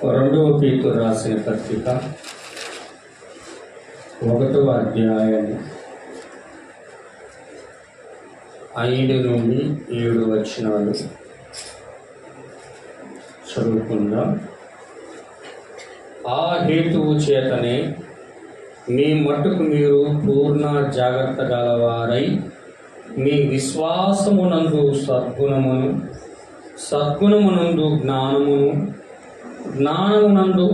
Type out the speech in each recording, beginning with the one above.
రెండవ పేతురు రాసిన పత్రిక 1వ అధ్యాయం 5 నుండి 7 వచనాలు చదువుకుందాం. ఆ హేతువు చేతనే మీ మట్టుకు మీరు పూర్ణ జాగ్రత్త గలవారై మీ విశ్వాసమునందు సద్గుణమునందు జ్ఞానమునందు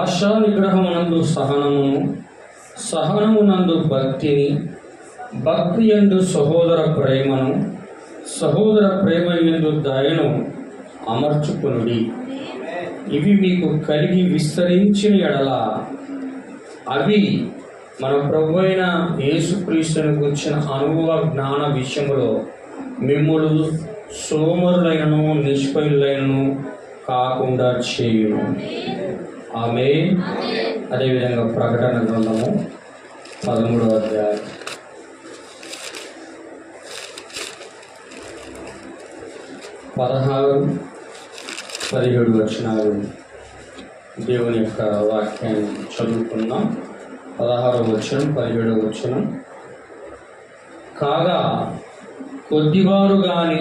ఆశానిగ్రహమునందు సహనమునందు భక్తి యందు సహోదర ప్రేమయందు దయను అమర్చుకొనుడి. ఇవి మీకు కలిగి విస్తరించిన ఎడల అవి మన ప్రభువైన యేసుక్రీస్తుని గురించిన అనుభవ జ్ఞాన విషయంలో మిమ్ములు సోమరులైనను నిష్ఫలులైనను కాకుండా చేయును. ఆమేన్. అదేవిధంగా ప్రకటన గ్రంథము 13వ అధ్యాయం 16-17 వచనాలు దేవుని యొక్క వాక్యాన్ని చదువుకుందాం. 16వ వచనం 17వ వచనం. కాగా కొద్దివారు గాని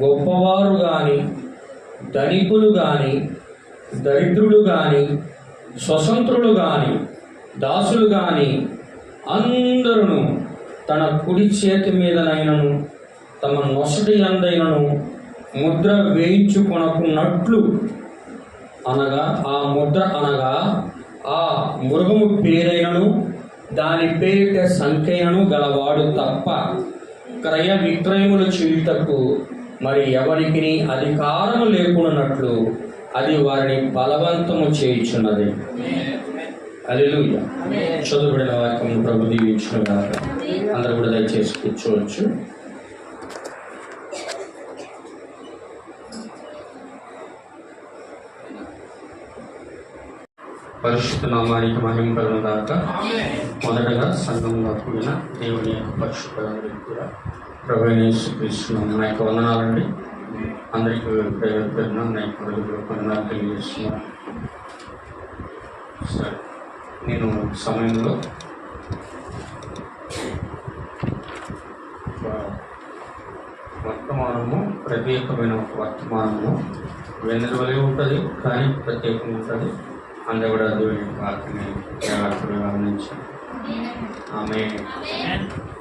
గొప్పవారు గాని ధనికులు గాని దరిద్రులు గాని స్వతంత్రులు గాని దాసులు గాని అందరూ తన కుడి చేతి మీదనైనను తమ నొసటి యందైనను ముద్ర వేయించుకొనకున్నట్లు అనగా ఆ ముద్ర అనగా ఆ మృగము పేరైనను దాని పేరిట సంఖ్యను గలవాడు తప్ప క్రయ విక్రయములు చేయుటకు మరి ఎవరికి అధికారము లేకున్నట్లు అది వారిని బలవంతము చేయుచున్నది. హల్లెలూయా. చదువుబడిన వాక్యం ప్రభు దీవించునుగాక. అందరూ కూడా దయచేసి కూర్చోవచ్చు. పరిశుద్ధ నామానికి మహిమ కలుగుగాక. మొదటగా సంఘంలో కూడిన దేవుని యొక్క పరిశుద్ధులందరికీ కూడా ప్రభువైన యేసుక్రీస్తునామమున నా యొక్క వందనాలండి. అందరికీ పేరున నా యొక్క వందనాలు తెలియజేస్తున్నాను. సరే, నేను సమయంలో వర్తమానము ప్రత్యేకమైన ఒక వర్తమానము వెన్నెల వలె ఉంటుంది, కానీ ప్రత్యేకంగా ఉంటుంది. అందరూ కూడా దేవుని వాక్యాన్ని జాగ్రత్తగా గమనించాను. ఆమేన్.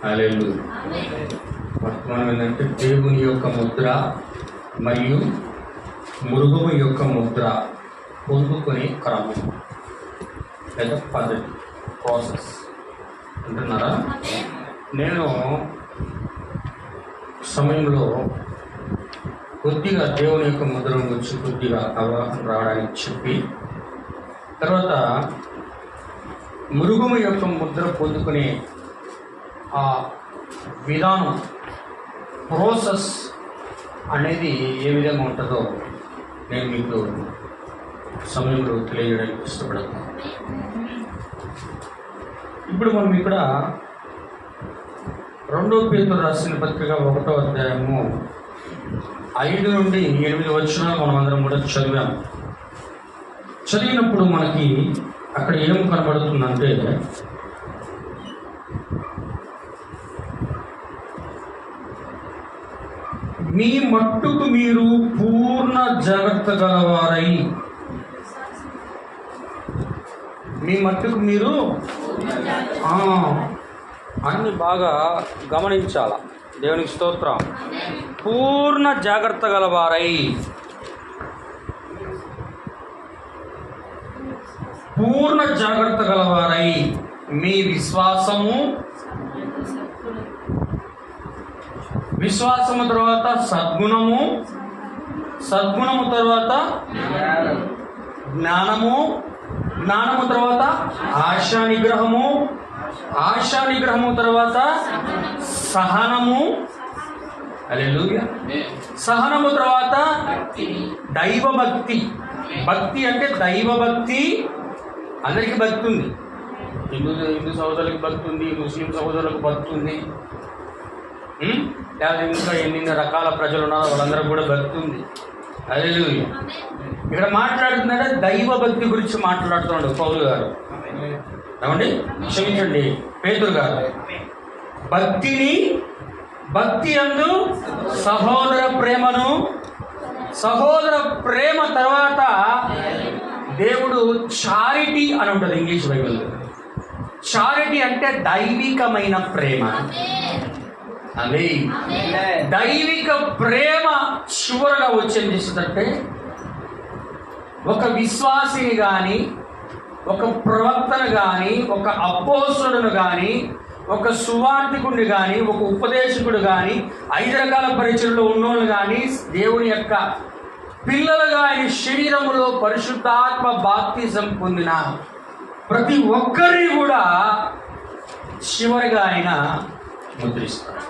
హల్లెలూయా. వర్తమానం ఏంటంటే దేవుని యొక్క ముద్ర మరియు మృగము యొక్క ముద్ర పొందుకునే క్రమం లేదా పద్ధతి, ప్రాసెస్ అంటున్నారా. నేను సమయంలో కొద్దిగా దేవుని యొక్క ముద్ర గురించి కొద్దిగా అవగాహన రావడానికి చెప్పి, తర్వాత మృగము యొక్క ముద్ర పొందుకునే ఆ విధానం, ప్రాసెస్ అనేది ఏ విధంగా ఉంటుందో నేను మీకు సమయంలో తెలియజేయడానికి ఇష్టపడతాను. ఇప్పుడు మనం ఇక్కడ 2వ పేతురు రాసిన పత్రిక 1వ అధ్యాయము 5 నుండి 8 వచనాలు మనం అందరం కూడా చదివాము. చదివినప్పుడు మనకి అక్కడ ఏం కనబడుతుందంటే, మీ మట్టుకు మీరు పూర్ణ జాగ్రత్త గలవారై, మీ మట్టుకు మీరు అన్ని బాగా గమనించాల. దేవునికి స్తోత్రం. పూర్ణ జాగ్రత్త గలవారై, పూర్ణ జాగ్రత్త గలవారై మీ విశ్వాసము తర్వాత సద్గుణము తర్వాత జ్ఞానము తర్వాత ఆశానిగ్రహము తర్వాత సహనము. హల్లెలూయా. సహనము తర్వాత దైవభక్తి. భక్తి అంటే దైవభక్తి. అందరికీ భక్తి ఉంది. హిందూ సహోదరులకు భక్తి ఉంది, ముస్లిం సహోదరులకు భక్తి ఉంది, లేదా ఇంకా ఎన్ని రకాల ప్రజలు ఉన్నారో వాళ్ళందరూ కూడా భక్తి ఉంది. హల్లెలూయా. ఇక్కడ మాట్లాడుతున్నాడు దైవ భక్తి గురించి మాట్లాడుతున్నాడు పౌలు గారు. ఏమండి, క్షమించండి, పేతురు గారు. భక్తి యందు సహోదర ప్రేమను, సహోదర ప్రేమ తర్వాత దేవుడు చారిటీ అని ఉంటుంది ఇంగ్లీష్ బైబిల్లో. చారిటీ అంటే దైవికమైన ప్రేమ. అదే దైవిక ప్రేమ చివరగా వచ్చేది చేస్తుందంటే ఒక విశ్వాసిని కానీ, ఒక ప్రవక్తను కానీ, ఒక అపోస్తలుడు కానీ, ఒక సువార్థికుడిని కానీ, ఒక ఉపదేశకుడు కానీ, 5 రకాల పరిచయలో ఉన్నోళ్ళు కానీ, దేవుని యొక్క పిల్లలుగా ఆయన శరీరములో పరిశుద్ధాత్మ బాప్తిజం పొందిన ప్రతి ఒక్కరిని కూడా చివరిగా ఆయన ముద్రిస్తారు.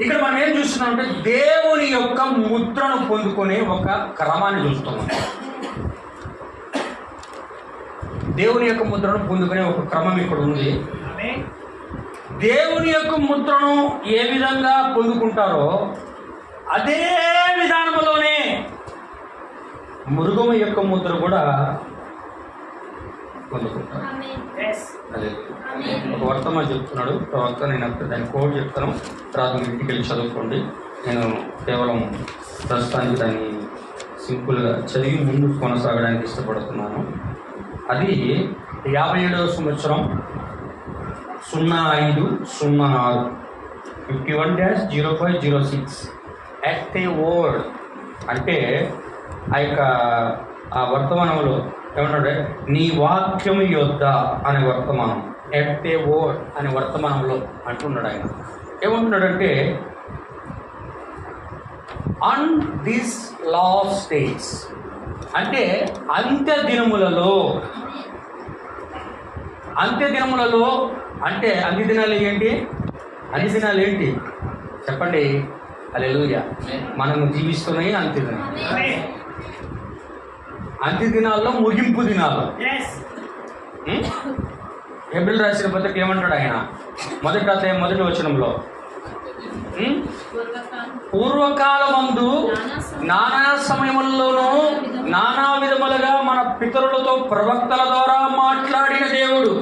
ఇక్కడ మనం ఏం చూస్తున్నామంటే దేవుని యొక్క ముద్రను పొందుకునే ఒక క్రమాన్ని చూస్తున్నాం. దేవుని యొక్క ముద్రను పొందుకునే ఒక క్రమం ఇక్కడ ఉంది. దేవుని యొక్క ముద్రను ఏ విధంగా పొందుకుంటారో అదే విధానంలోనే మృగము యొక్క ముద్ర కూడా పొందుకుంటారు. అదే ఒక వర్తమానం చెప్తున్నాడు ప్రవక్త. నేను దాన్ని కోడ్ చెప్తాను, తర్వాత మీరు ఇంటికి వెళ్ళి చదువుకోండి. నేను కేవలం ప్రస్తుతానికి దాన్ని సింపుల్గా చదివి ముందు కొనసాగడానికి ఇష్టపడుతున్నాను. అది 57వ సంవత్సరం 0506 51-0506 ఎట్ ది వర్డ్ అంటే ఆ వర్తమానంలో ఏమన్నాడు, నీ వాక్యము యొద్ద అనే వర్తమానం, ఎట్ ది వర్డ్ అనే వర్తమానంలో అంటున్నాడు. ఆయన ఏమంటున్నాడంటే ఆన్ దిస్ లాస్ట్ డేస్ అంటే అంత్య దినములలో అంటే అన్ని దినాలు ఏంటి? అన్ని దినాలు ఏంటి చెప్పండి? హల్లెలూయా. మనము జీవిస్తున్నాయి అంత్య దినాల్లో ముగింపు దినాలు. హెబ్రీయులకు రాసిన పత్రిక ఏమంటాడు ఆయన? మొదటి వచనంలో పూర్వకాలమందు నానా సమయముల్లోనూ నానా విధములుగా మన పితరులతో ప్రవక్తల ద్వారా మాట్లాడిన దేవుడు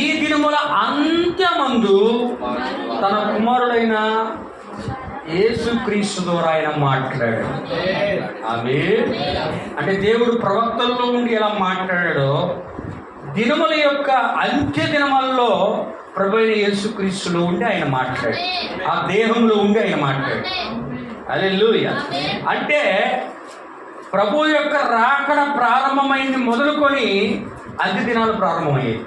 ఈ దినముల అంత్యమందు తన కుమారుడైన యేసుక్రీస్తు ద్వారా ఆయన మాట్లాడాడు. ఆమేన్. అంటే దేవుడు ప్రవక్తల్లో ఉండి ఎలా మాట్లాడాడో దినముల యొక్క అంత్య దినములలో ప్రభు అయిన యేసుక్రీస్తులో ఉండి ఆయన మాట్లాడాడు. ఆ దేహంలో ఉండి ఆయన మాట్లాడాడు. హల్లెలూయా. అంటే ప్రభు యొక్క రాకడ ప్రారంభమైంది మొదలుకొని అంత్య దినాలు ప్రారంభమయ్యాయి.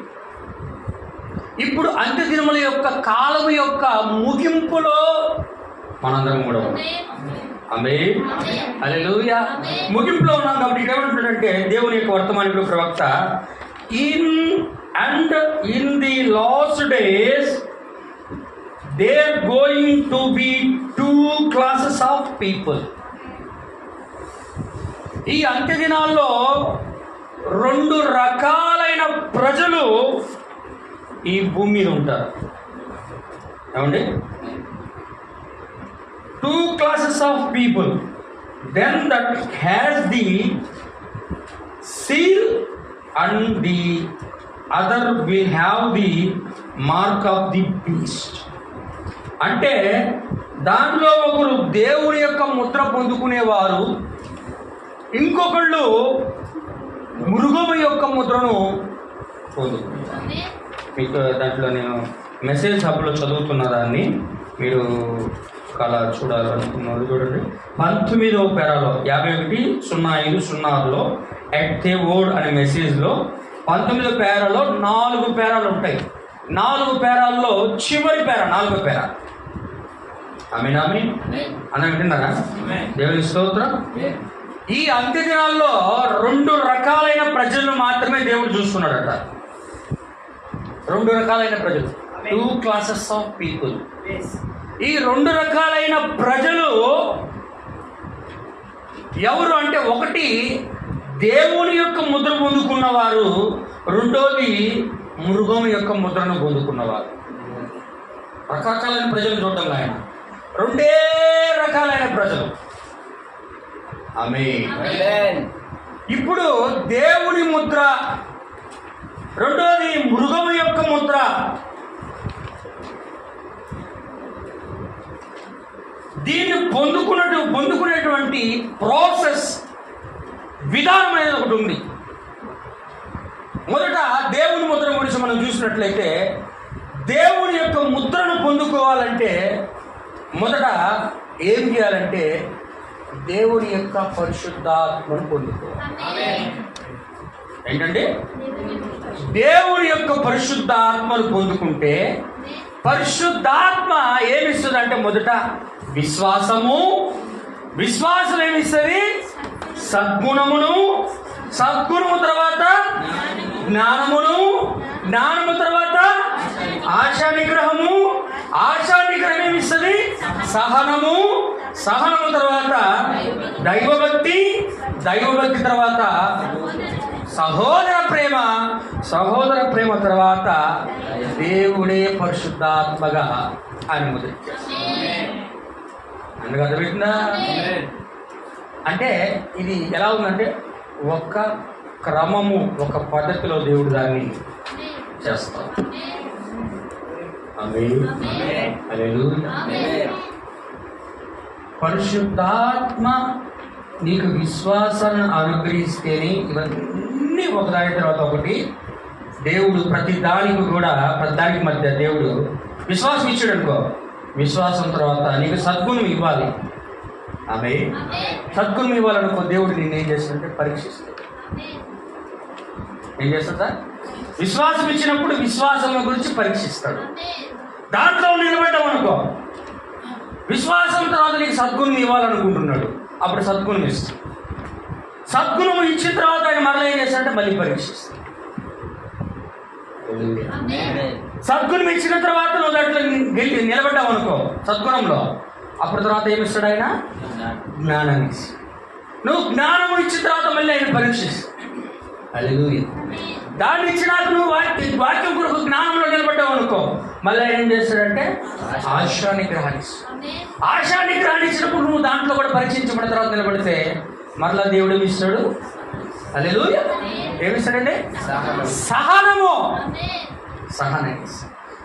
ఇప్పుడు అంత్య దినముల యొక్క కాలం యొక్క ముగింపులో మనందరం కూడా ఉన్నాం. ఆమేన్. హల్లెలూయా. ముగింపులో ఉన్నాం కాబట్టి ఏమంటున్నాడంటే దేవుని యొక్క వర్తమానికుడు ప్రవక్త, in the last days there going to be 2 classes of people. ఈ అంత్య దినాల్లో 2 రకాలైన ప్రజలు ఈ భూమి మీద ఉంటారు. ఏమండి? 2 classes of people. Then that has the seal and the other will have the mark of the beast. అంటే దానిలో ఒకరు దేవుని యొక్క ముద్ర పొందుకునేవారు, ఇంకొకళ్ళు మృగము యొక్క ముద్రను పొందుకుంటారు. మీకు దాంట్లో నేను మెసేజ్ హబ్లో చదువుతున్న దాన్ని మీరు అలా చూడాలనుకున్నారు. చూడండి 19వ పేరాలో 51:05-06లో ఎట్ ది వర్డ్ అనే మెసేజ్లో 19వ పేరాలో 4 పేరాలు ఉంటాయి. 4 పేరాల్లో చివరి పేర 4వ పేర. ఆమేన్. ఆమేన్ అన్న వింటున్నారా? దేవుని స్తోత్రం. ఈ అంత్య దినాల్లో 2 రకాలైన ప్రజలను మాత్రమే దేవుడు చూస్తున్నాడట. 2 రకాలైన ప్రజలు, 2 classes of people. ఈ 2 రకాలైన ప్రజలు ఎవరు అంటే, ఒకటి దేవుని యొక్క ముద్ర పొందుకున్నవారు, రెండోది మృగం యొక్క ముద్రను పొందుకున్నవారు. రకరకాలైన ప్రజలు చూడటం ఆయన. రెండే రకాలైన ప్రజలు. ఆమేన్. ఇప్పుడు దేవుని ముద్ర, రెండోది మృగము యొక్క ముద్ర. దీన్ని పొందుకునేటువంటి ప్రాసెస్ విధానం అనేది ఒకటి ఉంది. మొదట దేవుని ముద్ర గురించి మనం చూసినట్లయితే, దేవుని యొక్క ముద్రను పొందుకోవాలంటే మొదట ఏం చేయాలంటే దేవుని యొక్క పరిశుద్ధాత్మను పొందుకోవాలి. ఏంటంటే దేవుని యొక్క పరిశుద్ధాత్మను పొందుకుంటే, పరిశుద్ధాత్మ ఏమిస్తుందంటే మొదట విశ్వాసం ఏమిస్తుంది? సద్గుణమును, సద్గుణము తర్వాత జ్ఞానము తర్వాత ఆశా నిగ్రహం ఏమిస్తుంది? సహనము తర్వాత దైవభక్తి తర్వాత సహోదర ప్రేమ తర్వాత దేవుడే పరిశుద్ధాత్మగా అనుమతించారు. అందుకు అర్థమవుతుందా? అంటే ఇది ఎలా ఉందంటే ఒక క్రమము, ఒక పద్ధతిలో దేవుడు దాన్ని చేస్తాడు. పరిశుద్ధాత్మ నీకు విశ్వాసాన్ని అనుగ్రహిస్తేనే ఇవన్నీ ఒకదాని తర్వాత ఒకటి దేవుడు ప్రతి దానికి మధ్య దేవుడు విశ్వాసం ఇచ్చాడు అనుకో, విశ్వాసం తర్వాత నీకు సద్గుణం ఇవ్వాలి. సద్గుణం ఇవ్వాలనుకో, దేవుడు నిన్ను ఏం చేస్తాడంటే పరీక్షిస్తాడు. ఏం చేస్తా? విశ్వాసం ఇచ్చినప్పుడు విశ్వాసం గురించి పరీక్షిస్తాడు. దాంట్లో నిలబడ్డావు అనుకో, విశ్వాసం తర్వాత నీకు సద్గుణం ఇవ్వాలనుకుంటున్నాడు, అప్పుడు సద్గుణం ఇస్తాడు. సద్గుణం ఇచ్చిన తర్వాత ఆయన మరలా ఏం చేస్తాడంటే మళ్ళీ పరీక్షిస్తాడు. సద్గుణం ఇచ్చిన తర్వాత నువ్వు దాంట్లో నిలబడ్డావు అనుకో సద్గుణంలో, అప్పుడు తర్వాత ఏమిస్తాడు ఆయన? జ్ఞానాన్ని ఇస్తాడు. నువ్వు జ్ఞానం ఇచ్చిన తర్వాత మళ్ళీ ఆయన పరీక్షిస్తాడు. హల్లెలూయా. దాన్ని ఇచ్చినాక నువ్వు వాక్యం కొరకు జ్ఞానంలో నిలబడ్డావు అనుకో, మళ్ళీ ఆయన ఏం చేస్తాడంటే ఆశా నిగ్రహాన్ని ఇచ్చినప్పుడు నువ్వు దాంట్లో కూడా పరీక్షించబడిన తర్వాత నిలబడితే మరలా దేవుడు ఏమిస్తాడు? హల్లెలూయా. ఏమిస్తాడంటే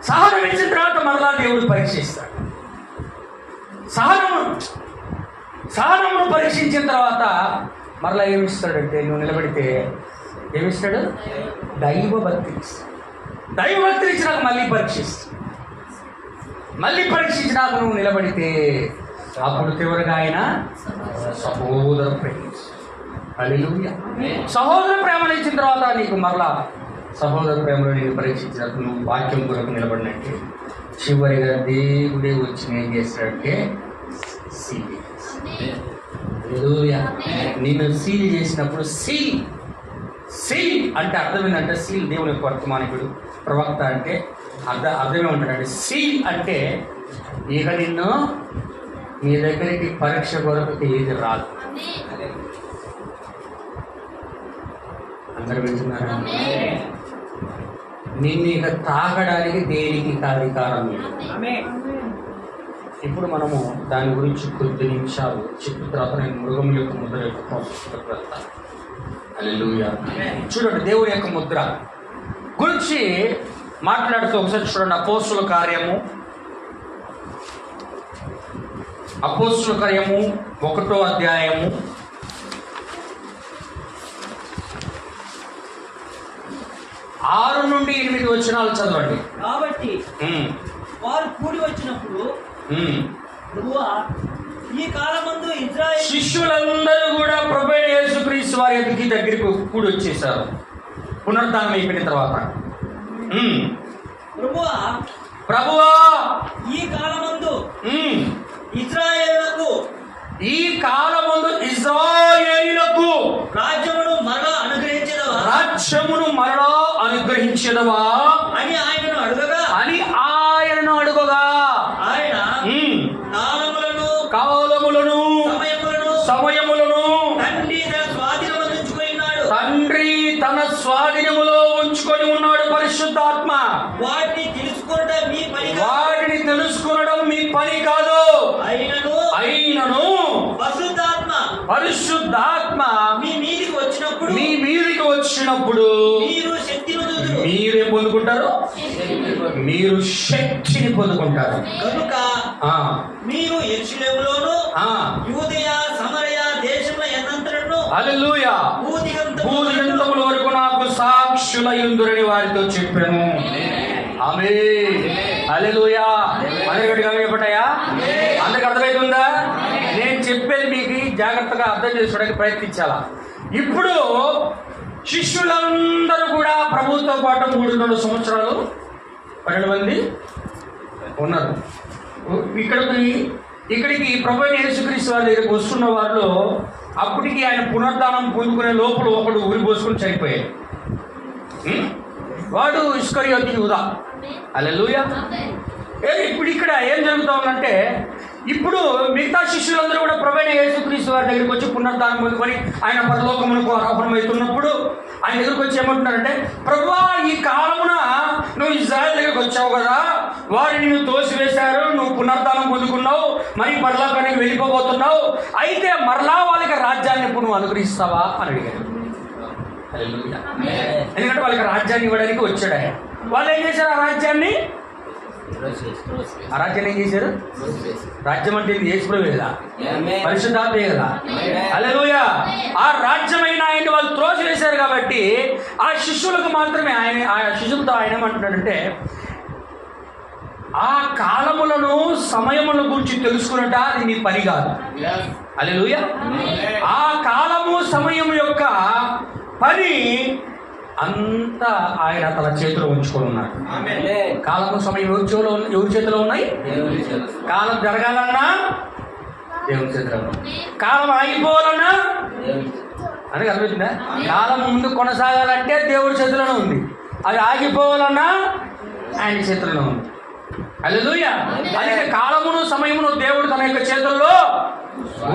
సహనం ఇచ్చిన తర్వాత మరలా దేవుడు పరీక్షిస్తాడు. సహనమును పరీక్షించిన తర్వాత మరలా ఏమిస్తాడంటే నువ్వు నిలబడితే ఏమిస్తాడు? దైవభక్తి ఇచ్చినాక మళ్ళీ పరీక్షించినాక నువ్వు నిలబడితే అప్పుడు చివరిగా ఆయన సహోదర ప్రేమ. హల్లెలూయా. సహోదర ప్రేమను ఇచ్చిన తర్వాత నీకు మరలా సహోదర ప్రేమలో నేను పరీక్షించినప్పుడు నువ్వు వాక్యం కొరకు నిలబడినట్టే చివరిగా దేవుడే వచ్చి ఏం చేస్తాడంటే సీల్. హల్లెలూయా. నిన్ను సీల్ చేసినప్పుడు సీల్ అంటే అర్థం ఏంటంటే, సీల్ దేవుని యొక్క వర్తమానికుడు, ప్రవక్త అంటే అర్థమే ఉంటాడంటే, సీల్ అంటే ఇక నిన్ను నీ దగ్గరికి పరీక్ష కొరకు ఏది రాదు. అందరూ వింటున్నారా? నిన్ను ఇక తాగడానికి దేనికి అధికారం లేదు. ఇప్పుడు మనము దాని గురించి కొద్ది నిమిషాలు చెప్పిన తర్వాత నేను మృగం యొక్క ముద్ర యొక్క ప్రాసెస్లోకి వెళ్తాను. హల్లెలూయా. చూడండి, దేవుని యొక్క ముద్ర గురించి మాట్లాడుతూ ఒకసారి చూడండి. అపోస్తుల కార్యము 1వ అధ్యాయము 6 నుండి 8 వచనాలు చదవండి. కాబట్టి వారు కూడి వచ్చినప్పుడు ప్రభువా, ఈ కాలమందు ఇశ్రాయేలు శిష్యులందరూ కూడా ప్రభువైన యేసుక్రీస్తు వారి దగ్గరికి కూడి వచ్చేసారు పునరుద్ధానం అయిపోయిన తర్వాత. ప్రభువా, ఈ కాలమందు ఇశ్రాయేలులకు రాజ్యమును మరలా అనుగ్రహించదవా అని ఆయనను అడుగగా ఆయన కాలములను సమయములను తండ్రి తన స్వాధీనములో ఉంచుకొని ఉన్నాడు. పరిశుద్ధాత్మ వాటిని తెలుసుకొనడం మీ పని కాదు. పరిశుద్ధాత్మ మీ మీదికి వచ్చినప్పుడు మీరు శక్తిని పొందుదురు. మీరేం పొందుకుంటారు? మీరు శక్తిని పొందుకుంటారు. కనుక మీరు యెరూషలేములోను యూదయ సమరయ దేశంలో ఎన్నంతరను హల్లెలూయా భూదిగంతముల వరకు నాకు సాక్షులయుందురని వారితో చెప్పాను. ఆమేన్. హల్లెలూయా. అందరికీ చెప్పటాయా? అందరికి అర్థమవుతుందా? నేను చెప్పేది మీకు జాగ్రత్తగా అర్థం చేసుకోవడానికి ప్రయత్నించాలా. ఇప్పుడు శిష్యులందరూ కూడా ప్రభుత్వంతో పాటు 3 సంవత్సరాలు 12 మంది ఉన్నారు. ఇక్కడికి ప్రభు యేసుక్రీస్తు వారి దగ్గరికి వస్తున్న వారిలో అప్పటికి ఆయన పునరుద్ధానం పొందుకునే లోపల ఒకడు ఊరి పోసుకుని చనిపోయాడు. వాడు ఇస్కరియోతు యూదా. హల్లెలూయా. ఇప్పుడు ఇక్కడ ఏం జరుగుతూ ఉందంటే, ఇప్పుడు మిగతా శిష్యులందరూ కూడా ప్రభువైన యేసుక్రీస్తు వారి దగ్గరికి వచ్చి పునరుద్ధానం పొందుకొని ఆయన పరలోకమునకు ఆరోహణమవుతున్నప్పుడు ఆయన దగ్గరికి వచ్చి ఏమంటున్నారంటే, ప్రభువా, ఈ కాలమున నువ్వు ఇశ్రాయేలు దగ్గరికి వచ్చావు కదా, వారిని నువ్వు తోసివేశారు, నువ్వు పునరుద్ధానం పొందుకున్నావు, మరి పరలోకానికి వెళ్ళిపోబోతున్నావు, అయితే మరలా వాళ్ళకి రాజ్యాన్ని ఇప్పుడు నువ్వు అనుగ్రహిస్తావా అని అడిగారు. ఎందుకంటే వాళ్ళకి రాజ్యాన్ని ఇవ్వడానికి వచ్చాడు ఆయన. వాళ్ళు ఏం చేశారు? ఆ రాజ్యాన్ని ఏం చేశారు? రాజ్యం అంటే యేసుప్రభువే కదా, పరిశుద్ధాత్మే కదా. హల్లెలూయా. ఆ రాజ్యమైన ఆయన వాళ్ళు త్రోసివేశారు కాబట్టి ఆ శిష్యులకు మాత్రమే ఆ శిష్యులతో ఆయన ఏమంటున్నాడంటే, ఆ కాలములను సమయముల గురించి తెలుసుకున్నట అది మీ పని కాదు. హల్లెలూయా. ఆ కాలము సమయం యొక్క పని అంతా ఆయన తన చేతిలో ఉంచుకొని ఉన్నాడు. కాలము సమయం ఎవరి చేతిలో ఉన్నాయి? కాలం జరగాలన్నా దేవుని చేతిలో, కాలం ఆగిపోవాలన్నా అని అర్థమవుతుందా? కాలం ముందు కొనసాగాలంటే దేవుడి చేతిలోనే ఉంది, అది ఆగిపోవాలన్నా ఆయన చేతిలోనే ఉంది. హల్లెలూయా. అందుకే కాలమును సమయమును దేవుడు తన యొక్క చేతుల్లో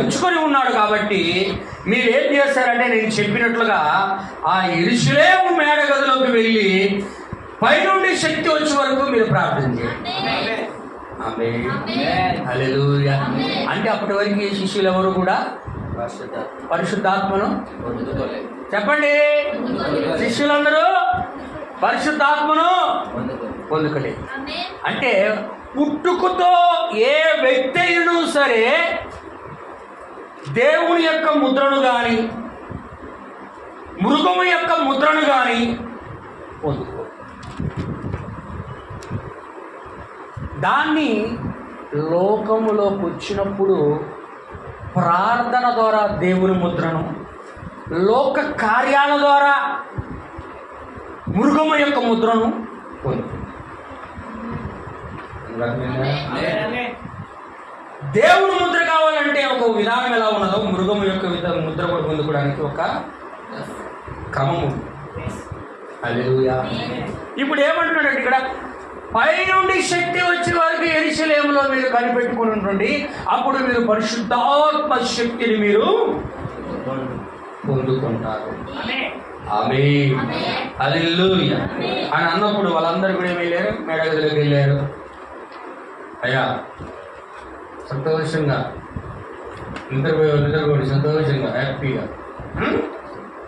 ఉంచుకొని ఉన్నాడు. కాబట్టి మీరు ఏం చేస్తారంటే, నేను చెప్పినట్లుగా ఆ యెరూషలేము మేడగదిలోకి వెళ్ళి పైనుండి శక్తి వచ్చే వరకు మీరు ప్రార్థన చేయండి. ఆమేన్. హల్లెలూయా. అంటే అప్పటి వరకు ఈ శిష్యులు ఎవరు కూడా పరిశుద్ధాత్మను చెప్పండి, శిష్యులందరూ పరిశుద్ధాత్మను పొందుకోలేదు. అంటే పుట్టుకతో ఏ వ్యక్తి అయినా సరే దేవుని యొక్క ముద్రను కానీ మృగము యొక్క ముద్రను కానీ పొందుకో. దాన్ని లోకములోకి వచ్చినప్పుడు ప్రార్థన ద్వారా దేవుని ముద్రను, లోక కార్యాల ద్వారా మృగము యొక్క ముద్రను పొందుకో. దేవుని ముద్ర కావాలంటే ఒక విధానం ఎలా ఉన్నదో మృగము యొక్క ముద్ర కూడా పొందుకోవడానికి ఒక క్రమం ఉంది. హల్లెలూయా. ఇప్పుడు ఏమంటున్నాడంటే, ఇక్కడ పైనుండి శక్తి వచ్చే వారికి యెరూషలేములో మీరు కనిపెట్టుకుని ఉండండి, అప్పుడు మీరు పరిశుద్ధాత్మ శక్తిని మీరు పొందుకుంటారు. ఆమేన్. హల్లెలూయా అని అన్నప్పుడు వాళ్ళందరూ కూడా ఏమి వెళ్ళారు? మేడగదిలోకి వెళ్ళారు. అయ్యా సంతోషంగా నిద్రపోయి సంతోషంగా హ్యాపీగా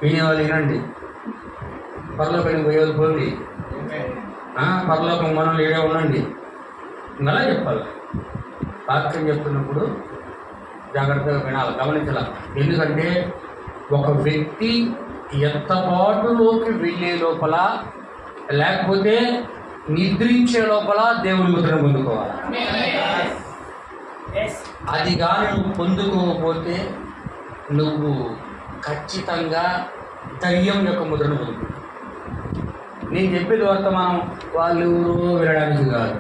వినేవాళ్ళు వినండి, పరలోకానికి పోయేవాళ్ళు పోండి, పరలోకం మనం ఏడే ఉండండి, ఇంకలా చెప్పాలి. వాక్యం చెప్తున్నప్పుడు జాగ్రత్తగా వినాలి, గమనించాలి. ఎందుకంటే ఒక వ్యక్తి ఎత్తబాటులోకి వెళ్ళే లోపల, లేకపోతే నిద్రించే లోపల దేవుని ముద్రను పొందుకోవాలి. అది కానీ నువ్వు పొందుకోకపోతే నువ్వు ఖచ్చితంగా దయ్యం యొక్క ముద్రను పొందుకుంటావు. నేను చెప్పేది వర్తమానం వాళ్ళు ఎవరో వినడానికి కాదు.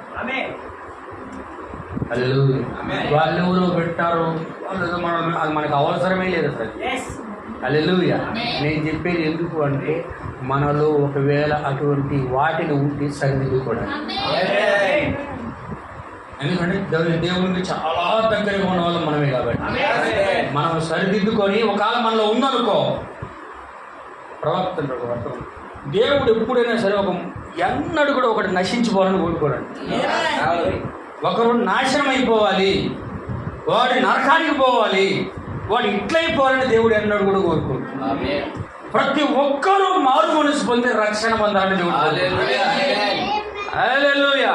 వాళ్ళు ఎవరో పెట్టారు, వాళ్ళు మనం అది మనకు అవసరమే లేదు అసలు. హల్లెలూయా. నేను చెప్పేది ఎందుకు అంటే, మనలో ఒకవేళ అటువంటి వాటిని ఉంటే సరిదిద్దుకోవడానికి. ఎందుకంటే దేవునికి చాలా దగ్గరగా ఉన్న వాళ్ళు మనమే కాబట్టి మనం సరిదిద్దుకొని, ఒకవేళ మనలో ఉందనుకో, ప్రవక్త దేవుడు ఎప్పుడైనా సరే ఎన్నడూ కూడా ఒకటి నశించిపోవాలని కోరుకోడండి. ఒకరు నాశనం అయిపోవాలి, వాడు నరకానికి పోవాలి, వాడు ఇట్లయిపోవాలని దేవుడు ఎన్నడూ కూడా కోరుకుంటున్నాడు. ప్రతి ఒక్కరూ మారు మనసు పొంది రక్షణ పొందాలని దేవుడు హల్లెలూయా.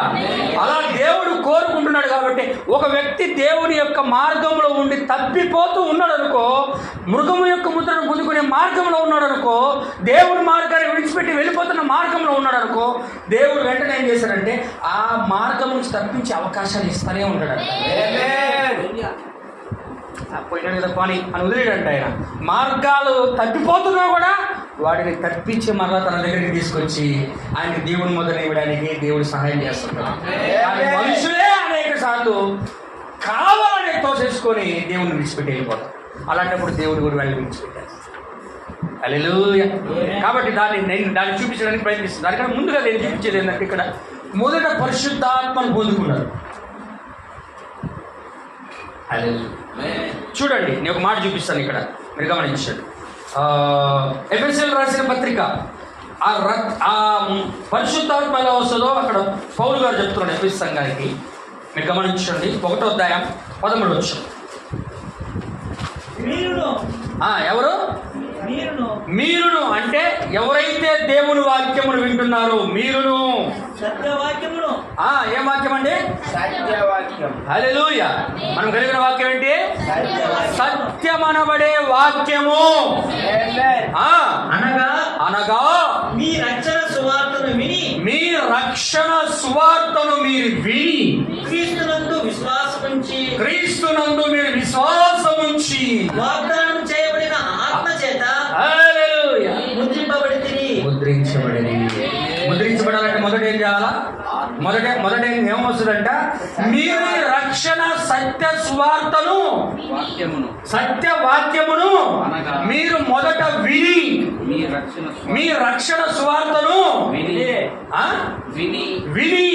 అలా దేవుడు కోరుకుంటున్నాడు. కాబట్టి ఒక వ్యక్తి దేవుని యొక్క మార్గంలో ఉండి తప్పిపోతూ ఉన్నాడు అనుకో, మృగము యొక్క ముద్రను పొందుకునే మార్గంలో ఉన్నాడు అనుకో, దేవుడి మార్గాన్ని విడిచిపెట్టి వెళ్ళిపోతున్న మార్గంలో ఉన్నాడు అనుకో, దేవుడు వెంటనే ఏం చేశాడంటే ఆ మార్గం నుంచి తప్పించే అవకాశాలు ఇస్తూనే ఉంటాడు. పోయినాడు కదా పని అని వదిలేడంట ఆయన. మార్గాలు తప్పిపోతున్నా కూడా వాడిని తప్పించి మరలా తన దగ్గరికి తీసుకొచ్చి ఆయనకి దేవుని మొదలు ఇవ్వడానికి దేవుడు సహాయం చేస్తున్నాడు. కానీ మనుషులే అనేక సార్లు కావాలని తోసేసుకొని దేవుడిని విడిచిపెట్టి వెళ్ళిపోతారు. అలాంటప్పుడు దేవుడు కూడా వెళ్ళి విడిచిపెట్టారు. హల్లెలూయా. కాబట్టి దాన్ని చూపించడానికి ప్రయత్నిస్తుంది. దానికన్నా ముందుగా నేను చూపించేది ఏంటంటే ఇక్కడ మొదట పరిశుద్ధాత్మను పొందుకున్నారు. చూడండి, నేను ఒక మాట చూపిస్తాను ఇక్కడ, మీరు గమనించండి. ఎఫెసీయులకు రాసిన పత్రిక ఆ పరిశుద్ధాత్మ ఎలా వస్తుందో అక్కడ పౌలు గారు చెప్తున్నాడు ఎఫెసీ సంఘానికి. మీరు గమనించండి, 1వ అధ్యాయం 13వ వచనం. ఎవరు మీరును అంటే ఎవరైతే దేవుని వాక్యమును వింటున్నారో మీరును. సత్యవాక్యమును. ఏం వాక్యం అండి? సత్యవాక్యం. హల్లెలూయా. మనం కలిగిన వాక్యం ఏంటి? సత్యమనబడే వాక్యము. అనగా మీ రక్షణ సువార్తను విని మీరు క్రీస్తునందు మీరు విశ్వాసముంచి వాగ్దానం చేయబడిన ఆత్మ చేత ముద్రించబడాలంటే మొదట ఏం చేయాలా? మొదట ఏమొస్తుందంట? మీరు రక్షణ సత్య వాక్యమును మీరు మొదట విని మీ రక్షణ సువార్తను విని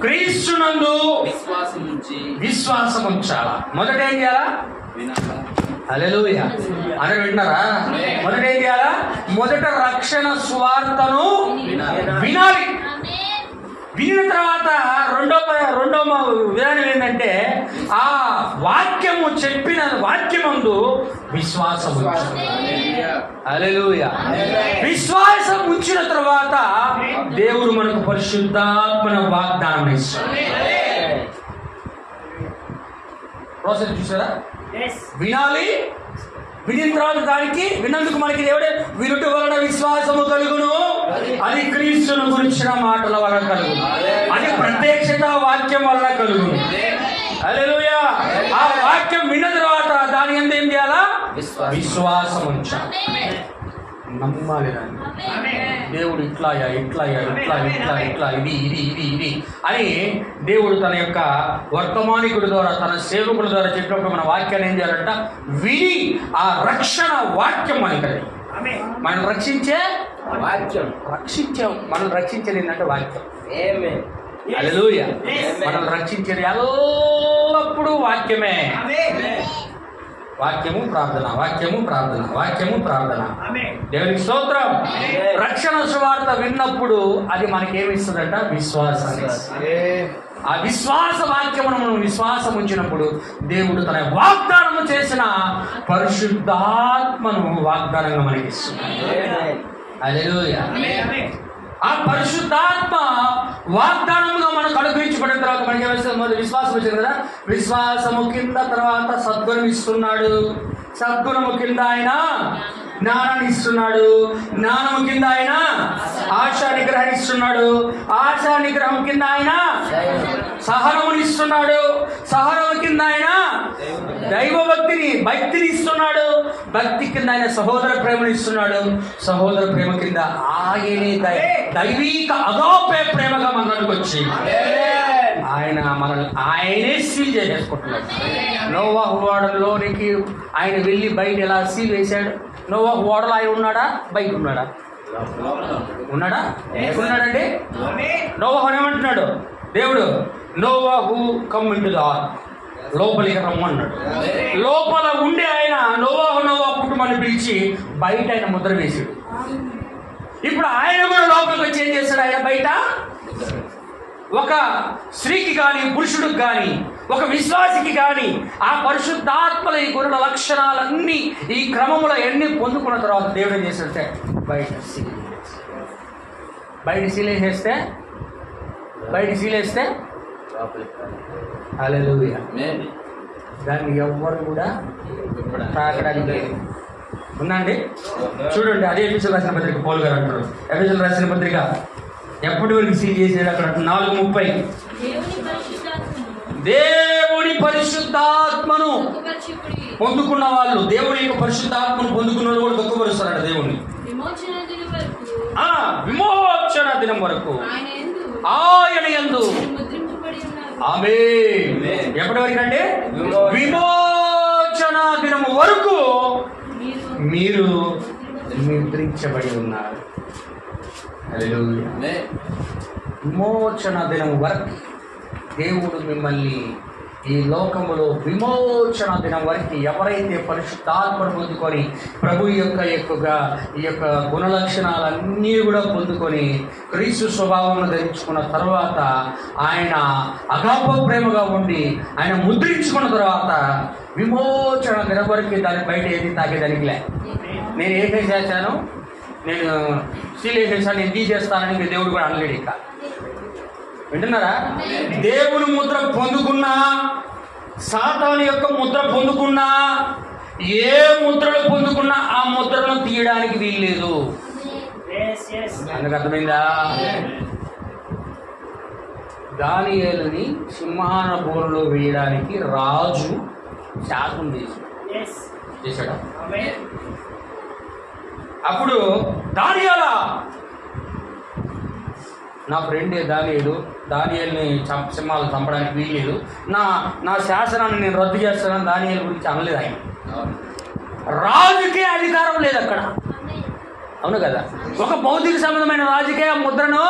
క్రీస్తునందు విశ్వాసముంచాలా. మొదట ఏం చేయాలా? హల్లెలూయా. అందరూ వింటున్నారా? మొదట ఏం చేయాలా? మొదట రక్షణ సువార్తను వినాలి. వినిన తర్వాత రెండో విధానం ఏంటంటే ఆ వాక్యము చెప్పిన వాక్యమందు విశ్వాసం ఉంచాలి. హల్లెలూయా. విశ్వాసం ఉంచిన తర్వాత దేవుడు మనకు పరిశుద్ధాత్మను వాగ్దానం ఇస్తాడు. ప్రాసెస్ చూసారా? వినాలి, వినిన తర్వాత దానికి విన్నందుకు మనకి దేవుడే వినుట వలన విశ్వాసము కలుగును, అది క్రీస్తును గురించిన మాటల వలన కలుగును, అది ప్రత్యక్షత వాక్యం వలన కలుగును. హల్లెలూయా. ఆ వాక్యం విన్న తర్వాత దాని యందు ఏం చేయాలా? విశ్వాసం ఉంచాలి, నమ్మాలి దాన్ని. దేవుడు ఇట్లా ఇది అని దేవుడు తన యొక్క వర్తమానికుడి ద్వారా తన సేవకుల ద్వారా చెప్పినప్పుడు మన వాక్యాన్ని ఏం చేయాలంట? విని ఆ రక్షణ వాక్యం మనకి మనం రక్షించే వాక్యం. మనం రక్షించేది ఏంటంటే వాక్యం. హల్లెలూయా. మనం రక్షించేది ఎల్లప్పుడూ వాక్యమే. వాక్యము ప్రార్థన. దేవునికి స్తోత్రం. రక్షణ సువార్త విన్నప్పుడు అది మనకేమిస్తుందంట? విశ్వాసాన్ని. ఆ విశ్వాస వాక్యమును మనం విశ్వాసం ఉంచినప్పుడు దేవుడు తన వాగ్దానము చేసిన పరిశుద్ధాత్మను వాగ్దానంగా మనకి ఇస్తున్నాడు. హల్లెలూయా. ఆ పరిశుద్ధాత్మ వాగ్దానముగా మనకు అనుగ్రహించబడిన తర్వాత మనకి విశ్వాసం వచ్చింది కదా. విశ్వాసము కింద తర్వాత సద్గుణం ఇస్తున్నాడు. సద్గుణము కింద ఆయన జ్ఞానాన్ని ఇస్తున్నాడు. జ్ఞానము కింద ఆయన ఆశా నిగ్రహం ఇస్తున్నాడు. ఆశా నిగ్రహం కింద ఆయన సహనముని ఇస్తున్నాడు. సహనము కింద ఆయన భక్తిని ఇస్తున్నాడు. భక్తి కింద ఆయన సహోదర ప్రేమను ఇస్తున్నాడు. సహోదర ప్రేమ కింద ఆయనే దైవిక అగాపే ప్రేమగా మనకు వచ్చి ఆయనే సీల్ చేసేసుకుంటున్నాడు. నోవాహు ఓడలోనికి ఆయన వెళ్ళి బయట ఎలా సీల్ వేశాడు? నోవాహు ఓడలో ఆయన ఉన్నాడా? బయట ఉన్నాడా? ఉన్నాడండి. నోవాహు ఏమంటున్నాడు దేవుడు? నోవాహు కమ్ ఇంటు ది ఆర్క్, లోపలికి రమ్మన్నాడు. లోపల ఉండి ఆయన నోవాహు కుటుంబాన్ని పిలిచి బయట ఆయన ముద్ర వేసాడు. ఇప్పుడు ఆయన కూడా లోపలికి వచ్చి ఏం చేస్తాడు? ఆయన బయట ఒక స్త్రీకి కానీ పురుషుడికి కానీ ఒక విశ్వాసికి కానీ ఆ పరిశుద్ధాత్మల ఈ గుణ లక్షణాలన్నీ ఈ క్రమంలో ఎన్ని పొందుకున్న తర్వాత దేవుడు ఏం చేస్తుంటే బయట సీలేసేస్తే హల్లెలూయా, దాన్ని ఎవ్వరు కూడా తాకడానికి లేదు. ఉందండి, చూడండి. అదే ఎఫెసీయులకు రాసిన పత్రిక పౌలు గారు అంటారు. ఎఫెసీయులకు రాసిన పత్రిక ఎప్పటి వరకు సీల్ చేసేది అక్కడ 4:30. దేవుని పరిశుద్ధాత్మను పొందుకున్న వాళ్ళు, దేవుని యొక్క పరిశుద్ధాత్మను పొందుకున్న వాళ్ళు కూడా దుఃఖపరుస్తారట దేవుణ్ణి. విమోచన దినం వరకు ఆయన యందు ఆమేన్. ఎప్పటి వరకు అంటే విమోచన దినము వరకు మీరు నిద్రించబడి ఉన్నారు. హల్లెలూయా. విమోచన దినం వరకు దేవుడు మిమ్మల్ని ఈ లోకములో విమోచన దినం వరకు ఎవరైతే పరిశుద్ధాత్మను పొందుకొని ప్రభు ఈ యొక్క గుణలక్షణాలన్నీ కూడా పొందుకొని క్రీస్తు స్వభావం ధరించుకున్న తర్వాత ఆయన అగాప ప్రేమగా ఉండి ఆయన ముద్రించుకున్న తర్వాత విమోచన దినం వరకు దాని బయట ఏది తాకేదానికిలే. నేను ఏం చేశాను, నేను సీల్ వేసేసాను, నేను తీసేస్తానని మీ దేవుడు కూడా అనలేడు. ఇక వింటున్నారా? దేవుని ముద్ర పొందుకున్నా, సాతాను యొక్క ముద్ర పొందుకున్నా, ఏ ముద్రలు పొందుకున్నా ఆ ముద్రను తీయడానికి వీల్లేదు. అందుకు అర్థమైందా? దానియేలుని సింహాన బోరులో వేయడానికి రాజు శాసనం చేశాడు. అప్పుడు దానియేలా, నా ఫ్రెండే దానియేలుని సింహాలు చంపడానికి వీల్లేదు, నా శాసనాన్ని నేను రద్దు చేస్తానని దానియేలు గురించి అనలేదు ఆయన. రాజుకే అధికారం లేదు అక్కడ. అవును కదా? ఒక భౌతిక సంబంధమైన రాజుకే ఆ ముద్రను,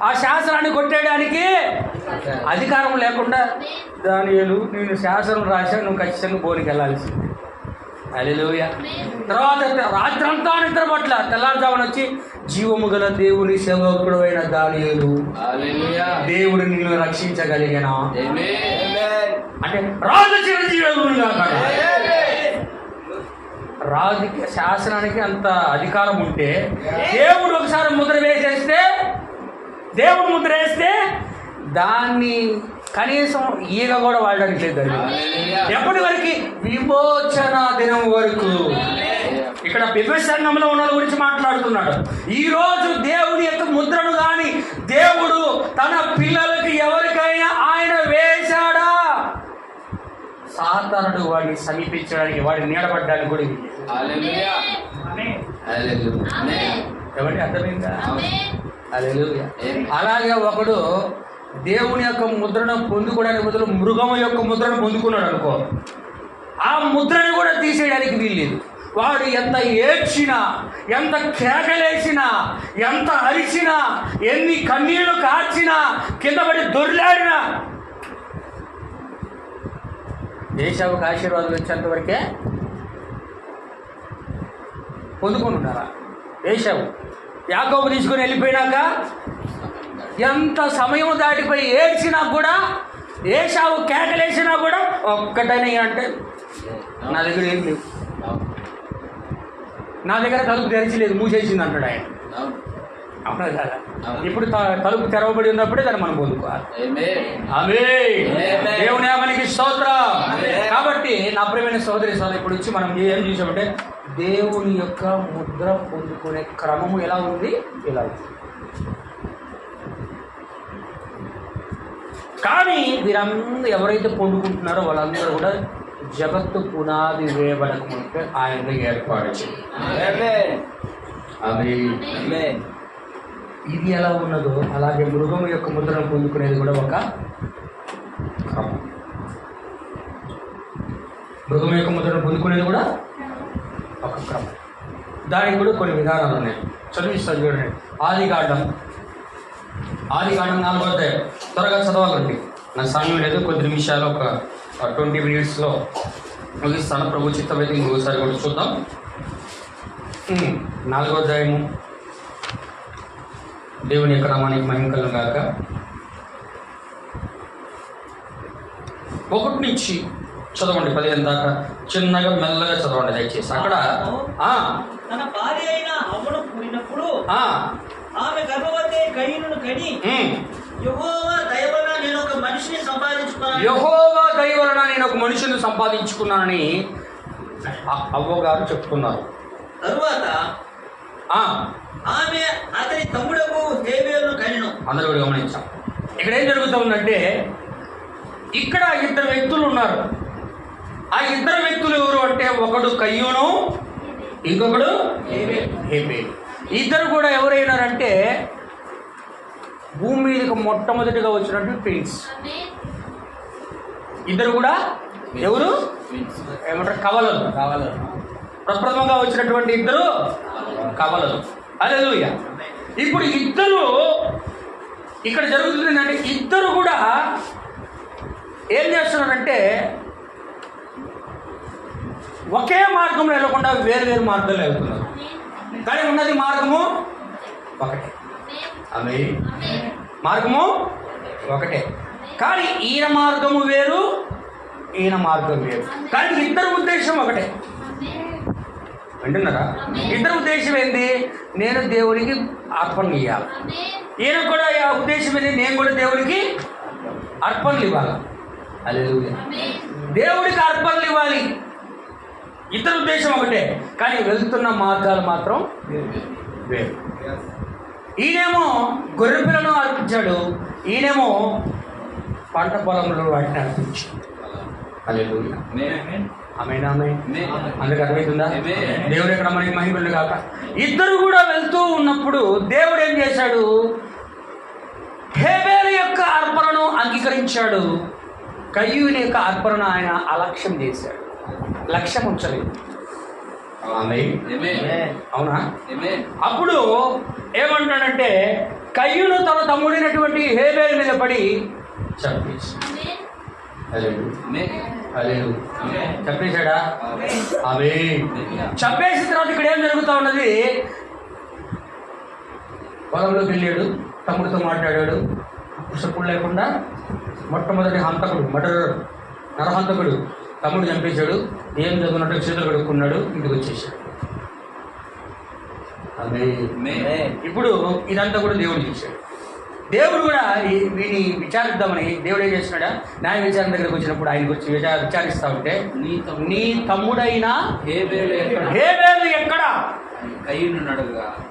ఆ శాసనాన్ని కొట్టేయడానికి అధికారం లేకుండా దానియేలు, నేను శాసనం రాశా, నువ్వు ఖచ్చితంగా బోనికి వెళ్ళాల్సింది. హల్లెలూయా. తర్వాత రాత్రంతా నిద్ర పట్ల తెల్లారుజామున వచ్చి జీవము గల దేవుని సేవకుడు అయిన దానియేలు, దేవుడు నిన్ను రక్షించగలిగినా అంటే రాజు చిరంజీవి. రాజుకి శాసనానికి అంత అధికారం ఉంటే దేవుడు ఒకసారి ముద్ర వేసేస్తే, దేవుడు ముద్ర వేస్తే దాన్ని కనీసం ఈగ కూడా వాడడానికి లేదు. ఎప్పటి వరకు? విమోచన దినం వరకు. ఇక్కడ పిపి సంఘంలో ఉన్న గురించి మాట్లాడుతున్నాడు. ఈరోజు దేవుని యొక్క ముద్రను కానీ దేవుడు తన పిల్లలకి ఎవరికైనా ఆయన వేశాడా, సాతానుడు వాడిని సమీపించడానికి, వాడిని నీడబడ్డానికి కూడా ఎవరికి అర్థమైందా? హల్లెలూయా. అలాగే ఒకడు దేవుని యొక్క ముద్రను పొందుకోవడానికి బదులు మృగము యొక్క ముద్రను పొందుకున్నాడు అనుకో, ఆ ముద్రని కూడా తీసేయడానికి వీల్లేదు. వాడు ఎంత ఏడ్చినా, ఎంత కేకలేసినా, ఎంత అరిచినా, ఎన్ని కన్నీళ్లు కార్చినా, కింద పడి దొర్లాడినా ఏశావుకు ఆశీర్వాదం వచ్చేంత వరకే పొందుకొని ఉన్నారా? ఏశావు యాకోబు తీసుకొని వెళ్ళిపోయినాక ఎంత సమయం దాటిపోయి ఏడ్చినా కూడా, ఏశావు కేకలేసినా కూడా ఒక్కటనే అంటే నా దగ్గర ఏం లేవు, నా దగ్గర తలుపు తెరచలేదు, మూసేసింది అంటాడు ఆయన. అవునా కదా? ఇప్పుడు తలుపు తెరవబడి ఉన్నప్పుడే దాన్ని మనం పొందుకోవాలి. ఆమేన్. దేవుని నామానికి స్తోత్రం. కాబట్టి నా ప్రియమైన సోదరి ఇప్పుడు వచ్చి మనం ఏం చూసామంటే దేవుని యొక్క ముద్ర పొందుకునే క్రమము ఎలా ఉంది, ఇలా ఉంది. కానీ వీరందరూ ఎవరైతే పొందుకుంటున్నారో వాళ్ళందరూ కూడా జగత్తు పునాది వేయబడక ముందే ఆయన ఏర్పాటు చేయాలి. ఇది ఎలా ఉన్నదో అలాగే మృగం యొక్క ముద్రను పొందుకునేది కూడా ఒక క్రమం. మృగం యొక్క ముద్రను పొందుకునేది కూడా ఒక క్రమం. దానికి కూడా కొన్ని విధానాలు ఉన్నాయి. చదివిస్తాను చూడండి. ఆదికాండం 4వ అధ్యాయం. త్వరగా చదవాలండి, నాకు సమయం లేదు. కొద్ది నిమిషాలు, ఒక 20 minutesలో ముగిస్తాను. ప్రభు చిత్తమైతే ఇంకొకసారి కూడా చూద్దాం. 4వ అధ్యాయము. దేవుని యొక్క నామానికి మహిమ కలుగును గాక. 1 నుంచి చదవండి 15 దాకా, చిన్నగా మెల్లగా చదవండి దయచేసి. అక్కడ తన భార్య అయిన హవ్వను కూడినప్పుడు ఆమె గర్భవతి కయీనును కని, యెహోవా దయ వలన నేను ఒక మనిషిని సంపాదించుకున్నానని అవ్వగారు చెప్తున్నారు. తరువాత ఆమె అతని తమ్ముడకు హేబేలును కనెను. అందరూ కూడా గమనించాం. ఇక్కడ ఏం జరుగుతుందంటే, ఇక్కడ 2 వ్యక్తులు ఉన్నారు. ఆ 2 వ్యక్తులు ఎవరు అంటే, ఒకడు కయ్యూను, ఇంకొకడు హేబేలు. ఇద్దరు కూడా ఎవరైనారంటే భూమి మీదకి మొట్టమొదటిగా వచ్చినట్టు ట్విన్స్. ఇద్దరు కూడా ఎవరు ఏమంటారు, కవలలు. ప్రప్రథమంగా వచ్చినటువంటి 2 కవలలు. హల్లెలూయా. ఇప్పుడు ఇద్దరు ఇక్కడ జరుగుతుంది ఏంటంటే, ఇద్దరు కూడా ఏం చేస్తున్నారంటే ఒకే మార్గంలో వెళ్ళకుండా వేరు మార్గంలో వెళ్తున్నారు. కానీ ఉన్నది మార్గము ఒకటే. మార్గము ఒకటే, కానీ ఈయన మార్గము వేరు, ఈయన మార్గం వేరు, కానీ ఇద్దరు ఉద్దేశం ఒకటే. వింటున్నారా? ఇద్దరు ఉద్దేశం ఏంది? నేను దేవునికి అర్పణలు ఇవ్వాలి. ఈయన కూడా ఉద్దేశం ఏంటి? నేను కూడా దేవునికి అర్పణలు ఇవ్వాలి. హల్లెలూయా. దేవుడికి అర్పణలు ఇవ్వాలి. ఇద్దరు ఉద్దేశం ఒకటే, కానీ వెళ్తున్న మార్గాలు మాత్రం వేరు. ఈయనేమో గొర్రె పిల్లను అర్పించాడు, ఈయనేమో పంట పొలంలో వాటిని అర్పించాడు. హల్లెలూయా. ఆమేన్. అందుకు అర్థమవుతుందా? దేవుడు ఎక్కడ మనకి మహిమలు కాక. ఇద్దరు కూడా వెళ్తూ ఉన్నప్పుడు దేవుడు ఏం చేశాడు? హేబేలు యొక్క అర్పణను అంగీకరించాడు, కయ్యూని యొక్క అర్పణను ఆయన అలక్ష్యం చేశాడు. లక్ష్యం ఉంచలేదు. అవునా? అప్పుడు ఏమంటాడంటే, కయ్యూను తన తమ్ముడైనటువంటి హేబేలు మీద పడి చంపేశాడు. చంపేశాడా? అవే చంపేసిన తర్వాత ఇక్కడ ఏం జరుగుతూ ఉన్నది? పొలంలోకి వెళ్ళాడు, తమ్ముడితో మాట్లాడాడు. పుస్తకుడు లేకుండా మొట్టమొదటి హంతకుడు, నరహంతకుడు తమ్ముడు చంపేశాడు. ఏం చదువున్నట్టు చేతులు కడుక్కున్నాడు, ఇంటికి వచ్చేసాడు. ఇప్పుడు ఇదంతా కూడా దేవుడు చేశాడు. దేవుడు కూడా వీడిని విచారిద్దామని దేవుడు ఏం చేస్తున్నాడా? న్యాయ విచారణ దగ్గరకు వచ్చినప్పుడు ఆయన గురించి విచారిస్తా ఉంటే, నీ తమ్ముడైన హేబేలు ఎక్కడ?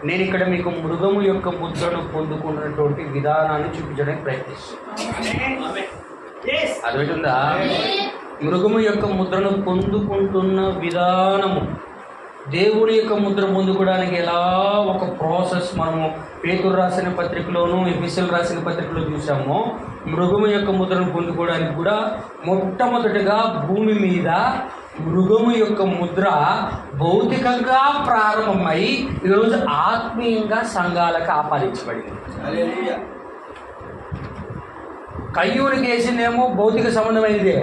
నేను ఇక్కడ మీకు మృగము యొక్క ముద్రను పొందుకున్నటువంటి విధానాన్ని చూపించడానికి ప్రయత్నిస్తాను. అర్థమవుతుందా? మృగము యొక్క ముద్రను పొందుకుంటున్న విధానము, దేవుడి యొక్క ముద్ర పొందుకోవడానికి ఎలా ఒక ప్రాసెస్ మనము పేతురు రాసిన పత్రికలోను, ఎఫెసీయులకు రాసిన పత్రికలో చూసామో, మృగము యొక్క ముద్రను పొందుకోవడానికి కూడా మొట్టమొదటిగా భూమి మీద మృగము యొక్క ముద్ర భౌతికంగా ప్రారంభమై ఈరోజు ఆత్మీయంగా సంఘాలకు ఆపాదించబడింది. కయ్యూనికి వేసిందేమో భౌతిక సంబంధమైనదే,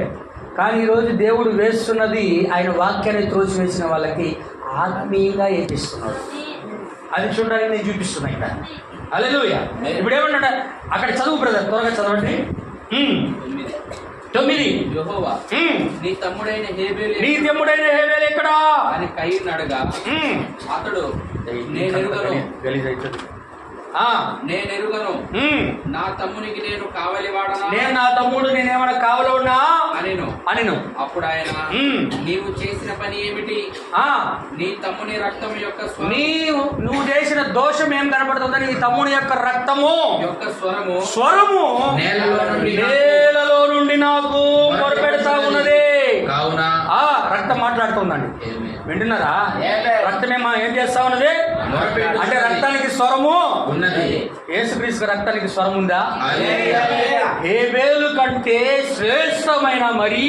కానీ ఈరోజు దేవుడు వేస్తున్నది ఆయన వాక్యాన్ని త్రోసి వేసిన వాళ్ళకి ఆత్మీయంగా ఏపిస్తున్నాడు. అది చూడడానికి నేను చూపిస్తున్నా ఇక్కడ. హల్లెలూయా. ఇప్పుడు ఏమన్నాడు అక్కడ? చదువు బ్రదర్, త్వరగా చదవండి. 9 నీ తమ్ముడైన హేబేలు ఎక్కడా అని కయ్యూను అడగా, అతడు నేను ఎరుగను, నా తమ్మునికి నేను కావలివాడనా? నా తమ్ముడు నేనేమైనా కావాలన్నా అనెను. అప్పుడు ఆయన, నీవు చేసిన పని ఏమిటి? నీ తమ్ముని రక్తం యొక్క నువ్వు చేసిన దోషం ఏం కనబడుతుందని నీ తమ్ముని యొక్క రక్తము యొక్క స్వరము నేలలో నుండి నాకు మొరపెడతా ఉన్నది. రక్తం మాట్లాడుతుందండి. వింటున్నారా? రక్తమేమా ఏం చేస్తా ఉన్నది అంటే, రక్తానికి స్వరము ఉన్నది. యేసుక్రీస్తు రక్తానికి స్వరం ఉందా? హేబేలు కంటే శ్రేష్టమైన మరీ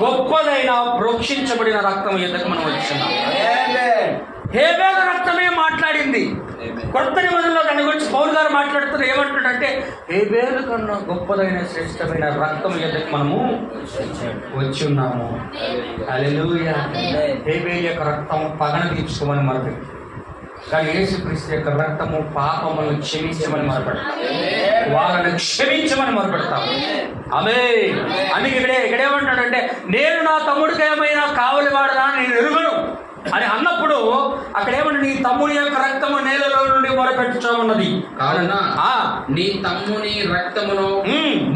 గొప్పదైన ప్రోక్షించబడిన రక్తం ఎదుకు మనం వచ్చినాం. హేబేలు రక్తమే మాట్లాడింది. కొత్త నిబంధనలో దాని గురించి పౌలు గారు మాట్లాడుతున్నారు. ఏమంటాడంటే, హేబేలు కన్నా గొప్పదైన శ్రేష్టమైన రక్తం ఎదుకు మనము వచ్చి ఉన్నాము. హల్లెలూయా. హేబేలు యొక్క రక్తం పగన తీర్చుకోమని మనకి కానీ యేసుక్రీస్తు యొక్క రక్తము పాపములను క్షమించమని మొరపెడతాం, వాళ్ళని క్షమించమని మొరపెడతాం. ఆమేన్. అందుకే ఇక్కడేమంటాడంటే, నేను నా తమ్ముడికి ఏమైనా కావలి వాడనా నేను ఎరుగను అని అన్నప్పుడు అక్కడ ఏమంటే, నీ తమ్ముడి యొక్క రక్తము నేలలో నుండి మొరపెట్టుచున్నది కావున నీ తమ్ముని రక్తమును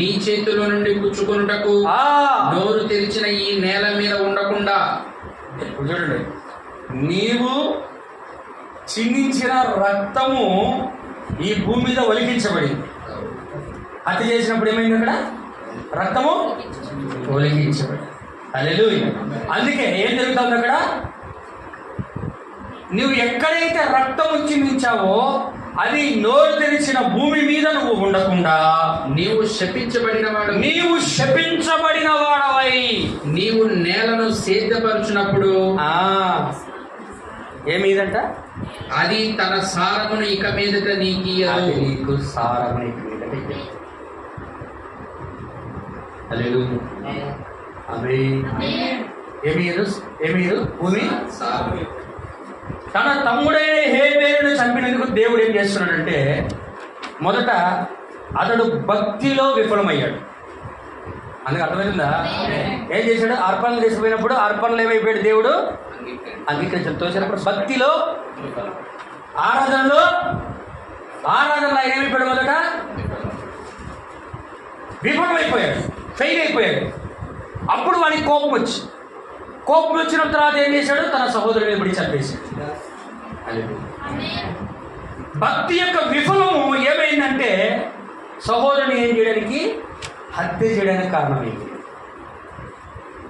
నీ చేతిలో నుండి పుచ్చుకొనుటకు నోరు తెరిచిన ఈ నేల మీద ఉండకుండా. చూడండి, నీవు చిందించిన రక్తము ఈ భూమి మీద ఒలికించబడింది. హత్య చేసినప్పుడు ఏమైంది? అక్కడ రక్తము ఒలికించబడింది. హల్లెలూయా. అందుకే ఏం జరుగుతుంది అక్కడ? నువ్వు ఎక్కడైతే రక్తము చిందించావో అది నోరు తెరిచిన భూమి మీద నువ్వు ఉండకుండా నీవు శపించబడిన వాడవై నీవు నేలను సేద్యపరచునప్పుడు ఏమీదంట? అది తన సారమును ఇక మీదట నీకు సారమును ఇక మీదట ఏమీదు భూమి తన తమ్ముడైన హేబేలును చంపినందుకు దేవుడు ఏం చేస్తున్నాడంటే, మొదట అతడు భక్తిలో విఫలమయ్యాడు. అందుకు అర్థమైందా? ఏం చేశాడు? అర్పణలు చేసిపోయినప్పుడు అర్పణలు ఏమైపోయాడు? దేవుడు అంగీకరించాడు. తోసినప్పుడు భక్తిలో ఆరాధనలో ఆయన ఏమైపోయాడు? మొదట విఫలమైపోయాడు, ఫెయిల్ అయిపోయాడు. అప్పుడు వాడికి కోపం వచ్చిన తర్వాత ఏం చేశాడు? తన సహోదరుని ఎప్పుడు చంపేశాడు. భక్తి యొక్క విఫలము ఏమైందంటే, సహోదరుని ఏం చేయడానికి? హత్య చేయడానికి కారణమైంది.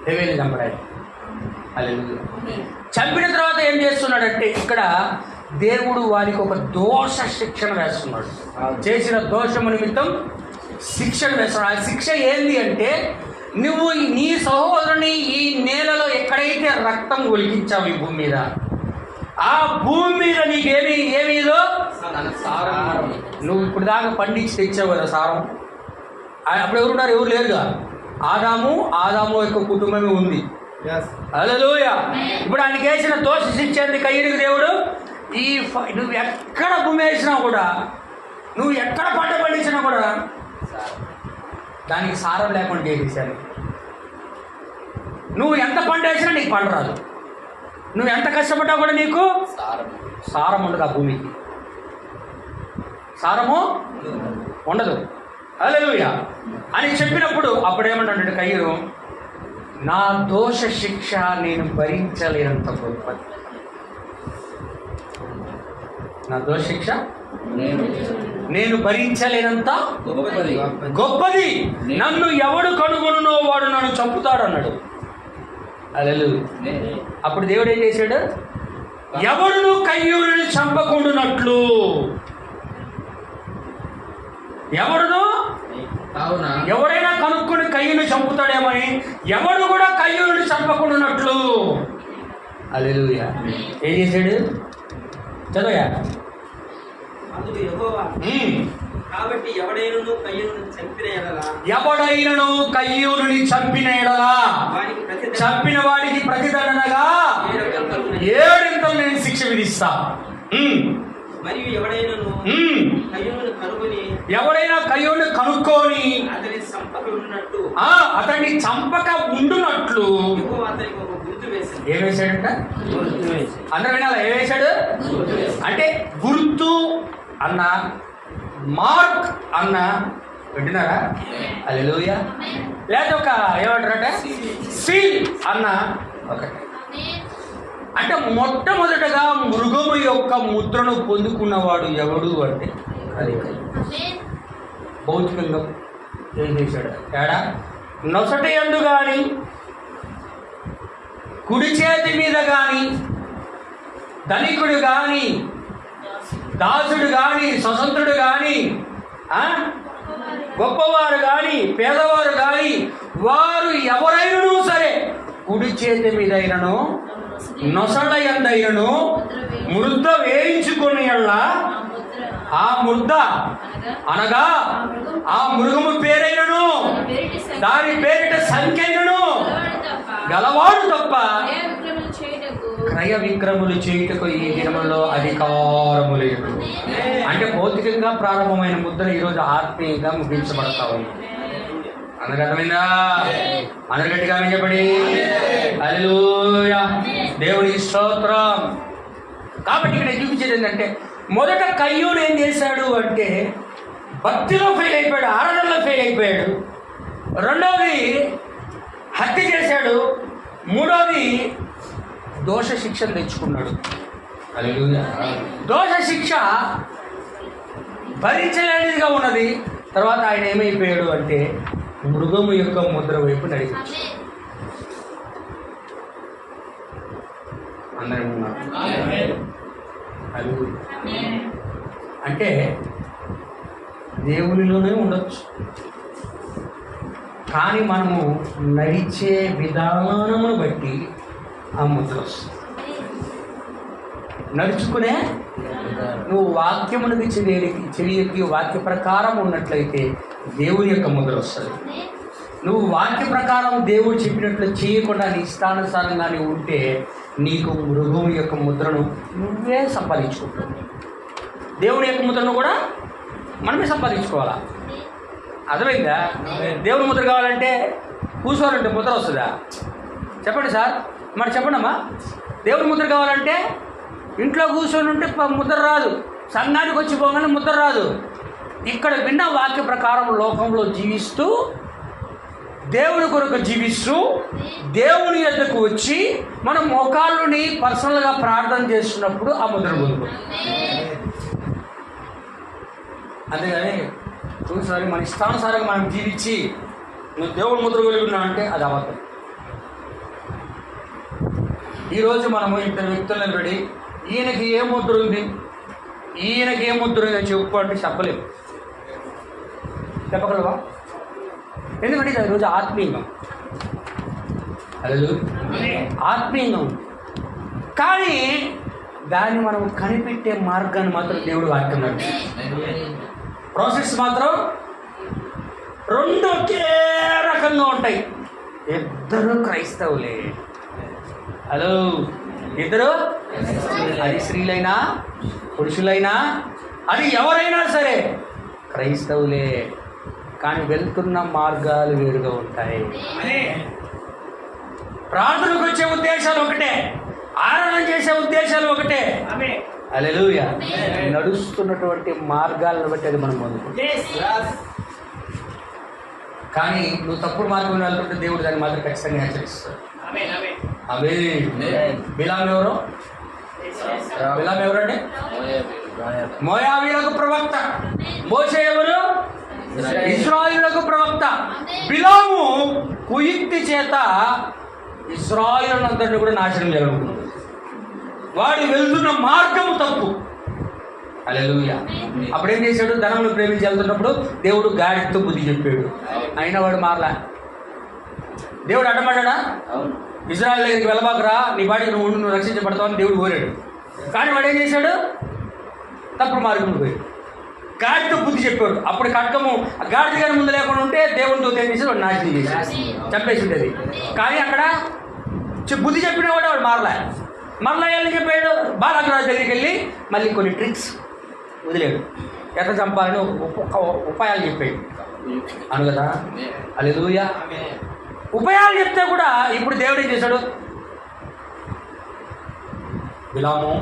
హేబేలుని చంపడానికి. చంపిన తర్వాత ఏం చేస్తున్నాడంటే, ఇక్కడ దేవుడు వారికి ఒక దోష శిక్షణ వేస్తున్నాడు. చేసిన దోషము నిమిత్తం శిక్షణ వేస్తున్నాడు. ఆ శిక్ష ఏంది అంటే, నువ్వు నీ సహోదరుని ఈ నేలలో ఎక్కడైతే రక్తం ఒలికించావు ఈ భూమి మీద, ఆ భూమి మీద ఏమీదో సారం. నువ్వు ఇప్పుడు దాకా పండించి తెచ్చావు కదా సారం. అప్పుడు ఎవరున్నారు? ఎవరు లేరుగా. ఆదాము యొక్క కుటుంబమే ఉంది. హల్లెలూయా. ఇప్పుడు ఆయనకి వేసిన దోష శిక్ష ఏంది? కయ్యనికి దేవుడు నువ్వు ఎక్కడ భూమి వేసినా కూడా, నువ్వు ఎక్కడ పంట పండించినా కూడా దానికి సారం లేకుండా చేసేసాను. నువ్వు ఎంత పంట వేసినా నీకు పంట రాదు. నువ్వు ఎంత కష్టపడ్డా కూడా నీకు సారం ఉండదు. ఆ భూమికి సారము ఉండదు. హల్లెలూయా అని చెప్పినప్పుడు అప్పుడు ఏమంటాడు కయ్యను? నా దోష శిక్ష నేను భరించలేనంత గొప్పది. నా దోష శిక్ష నేను భరించలేనంత గొప్పది. నన్ను ఎవడు కనుగొనునో వాడు నన్ను చంపుతాడు అన్నాడు. హల్లెలూయా. అప్పుడు దేవుడు ఏం చేశాడు? ఎవడును కయ్యూరుని చంపకుండునట్లు. ఎవడైనా కనుక్కుని కయ్యూరుని చంపుతాడేమని, ఎవడు కూడా కయ్యూరుని చంపకుండునట్లు. హల్లెలూయా. ఏం చేశాడు? చదవయా. కాబట్టి ఎవడైనను కయ్యూరుని చంపిన ఎడల చంపిన వాడికి ప్రతిదండనగా 7 నేను శిక్ష విధిస్తా. మరియు ఎవడైనా కయ్యూరుని కనుక్కొని అతన్ని చంపక ఉండునట్లు ఏం వేశాడంట? అందరూ వినాలా? ఏం వేశాడు అంటే, గుర్తు అన్న, మార్క్ అన్న, వింటున్నారా? హల్లెలూయా. లేదా ఒక ఏమంటారంటే సీల్ అన్న ఒకటి. అంటే మొట్టమొదటగా మృగము యొక్క ముద్రను పొందుకున్నవాడు ఎవడు అంటే అది భౌతికంగా ఏం చేశాడు? తేడా నొసటి యందు కానీ, కుడి చేతి మీద కానీ, ధనికుడు కానీ, దాసుడు కానీ, స్వతంత్రుడు కానీ, గొప్పవారు కానీ, పేదవారు కానీ, వారు ఎవరైనా సరే కుడి చేతి మీద అయినను నొసడ యందైనను ముద్ద వేయించుకుని ఆ ముద్ద అనగా ఆ మృగము పేరైనను దాని పేరిట సంఖ్యను గలవాడు తప్ప క్రయ విక్రములు చేయుటకు ఈ దినములో అధికారము లేదు. అంటే భౌతికంగా ప్రారంభమైన ముద్ర ఈరోజు ఆత్మీయంగా ముగించబడతా ఉంది. అందరికి అర్థమైందా? అందరి గట్టిగా చెప్పండి హల్లెలూయా, దేవునికి స్తోత్రం. కాబట్టి ఇక్కడ చూపించేది ఏంటంటే, మొదట కయ్యూను ఏం చేశాడు అంటే భక్తిలో ఫెయిల్ అయిపోయాడు, ఆరాధనలో ఫెయిల్ అయిపోయాడు. రెండోది హత్య చేశాడు. మూడోది దోష శిక్షను తెచ్చుకున్నాడు. హల్లెలూయా. దోష శిక్ష భరించలేనిదిగా ఉన్నది. తర్వాత ఆయన ఏమైపోయాడు అంటే మృగము యొక్క ముద్ర వైపు నడిపించాడు. అందరం ఉన్నారు. అంటే దేవునిలోనే ఉండొచ్చు, కానీ మనము నడిచే విధానమును బట్టి ఆ ముద్ర వస్తుంది. నడుచుకునే నువ్వు వాక్యమునికి చెవికి వాక్య ప్రకారం ఉన్నట్లయితే దేవుని యొక్క ముద్ర వస్తుంది. నువ్వు వాక్య ప్రకారం దేవుడు చెప్పినట్లు చేయకుండా నీ ఇష్టానుసారంగా నీవు ఉంటే నీకు మృగం యొక్క ముద్రను నువ్వే సంపాదించుకుంటావు. దేవుని యొక్క ముద్రను కూడా మనమే సంపాదించుకోవాలా. అర్థమైందా? దేవుని ముద్ర కావాలంటే కూర్చోవాలంటే ముద్ర వస్తుందా? చెప్పండి సార్, మరి చెప్పండి అమ్మా. దేవుని ముద్ర కావాలంటే ఇంట్లో కూర్చొని ఉంటే ముద్ర రాదు, సంఘానికి వచ్చి పోగానే ముద్ర రాదు. ఇక్కడ విన్న వాక్య ప్రకారం లోకంలో జీవిస్తూ దేవుని కొరకు జీవిస్తూ దేవుని యొద్దకు వచ్చి మనం మోకాళ్ళుని పర్సనల్గా ప్రార్థన చేస్తున్నప్పుడు ఆ ముద్ర పొందుకుంటాం. అంతేగాని చూసారి మన ఇష్టానుసారంగా మనం జీవించి నువ్వు దేవుని ముద్ర కలిగి ఉన్నావు అంటే అది అబద్ధం. ఈరోజు మనము ఇద్దరు వ్యక్తులను నిలబడి ఈయనకి ఏ ముద్ర ఉంది, ఈయనకి ఏ ముద్ర ఉందని చెప్పు అంటే చెప్పలేము. చెప్పగలవా? ఎందుకంటే ఇది ఈరోజు ఆత్మీయంగా ఆత్మీయంగా ఉంది. కానీ దాన్ని మనం కనిపెట్టే మార్గాన్ని మాత్రం దేవుడు వాడుతున్నాడు. ప్రాసెస్ మాత్రం రెండు ఒకే రకంగా ఉంటాయి. ఇద్దరు క్రైస్తవులే. హలో, ఇద్దరు, అది స్త్రీలైనా పురుషులైనా అది ఎవరైనా సరే క్రైస్తవులే. కానీ వెళ్తున్న మార్గాలు వేరుగా ఉంటాయి. ప్రార్థనకు వచ్చే ఉద్దేశాలు ఒకటే, ఆరాధన చేసే ఉద్దేశాలు ఒకటే. హల్లెలూయా. నడుస్తున్నటువంటి మార్గాలను బట్టి అది మనం పొందుకుంటాం. కానీ నువ్వు తప్పుడు మార్గం వెళ్తుంటే దేవుడు దాన్ని మాత్రం ఖచ్చితంగా హెచ్చరిస్తాడు. బిలాము ఎవరు? బిలాము ఎవరండి? మోయాబీయులకు ప్రవక్త. మోషే ఎవరు? ఇశ్రాయేలులకు ప్రవక్త. బిలాము కుయుక్తి చేత ఇశ్రాయేలులందరినీ కూడా నాశనం చేయాలనుకున్నాడు. వాడు వెళ్తున్న మార్గము తప్పు. హల్లెలూయా. అప్పుడేం చేశాడు? ధనమును ప్రేమించి వెళ్తున్నప్పుడు దేవుడు గాడితో బుద్ధి చెప్పాడు. అయినా వాడు మారలా. దేవుడు అడ్డపడ్డా? ఇజ్రాయెల్ దగ్గరికి వెళ్ళబాకరా, నీ బాడికి నువ్వు రక్షించబడతావు అని దేవుడు కోరాడు. కానీ వాడు ఏం చేశాడు? తప్పుడు మార్గం పోయాడు. గాడితో బుద్ధి చెప్పాడు. అప్పుడు ఖడ్గము గాడిద గారి ముందు లేకుండా ఉంటే దేవునితో తెలిసి వాడు నాశనం చేశాడు, చంపేసి ఉండేది. కానీ అక్కడ బుద్ధి చెప్పినా కూడా వాడు మారలే. మరలా ఏం చెప్పాడు? బాలకరాజు దగ్గరికి వెళ్ళి మళ్ళీ కొన్ని ట్రిక్స్ వదిలేడు. ఎట్లా చంపాలని ఒక ఉపాయాలు చెప్పాడు. అను కదా. హల్లెలూయా. ఉపాయాలు చెప్తే కూడా ఇప్పుడు దేవుడు ఏం చేశాడు? బిలాము,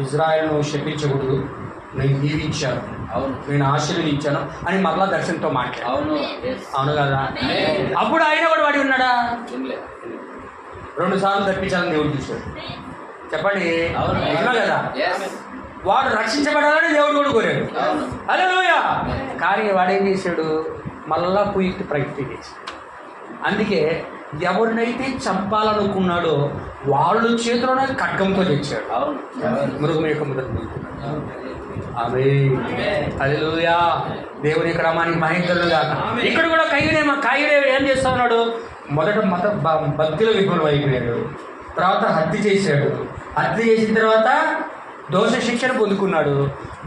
ఇజ్రాయెల్ను శపించకూడదు, నేను దీవించాను, నేను ఆశీర్వదించాను అని మరలా దర్శనంతో మాట్లాడు. అవును కదా. అప్పుడు ఆయన కూడా వాడి ఉన్నాడా? 2 సార్లు తప్పించాలని దేవుడు చూశాడు. చెప్పండి, అవునా కదా. వాడు రక్షించబడాలని దేవుడు కూడా కోరాడు. హల్లెలూయా. కానీ వాడేం చేశాడు? మళ్ళా కుయుక్తి ప్రయత్నం చేశాడు. అందుకే ఎవరినైతే చంపాలనుకున్నాడో వాళ్ళు చేతిలోనే ఖడ్గంతో తెచ్చాడు. మృగం యొక్క ముద్ర. ఆమేన్. హల్లెలూయా. దేవుని క్రమానికి మహిమలుగా. ఇక్కడ కూడా కయ్యూనే ఏం చేస్తా ఉన్నాడు? మొదట భక్తిలో విఫలం అయిపోయాడు. తర్వాత హత్య చేశాడు. హత్య చేసిన తర్వాత దోష శిక్షను పొందుకున్నాడు.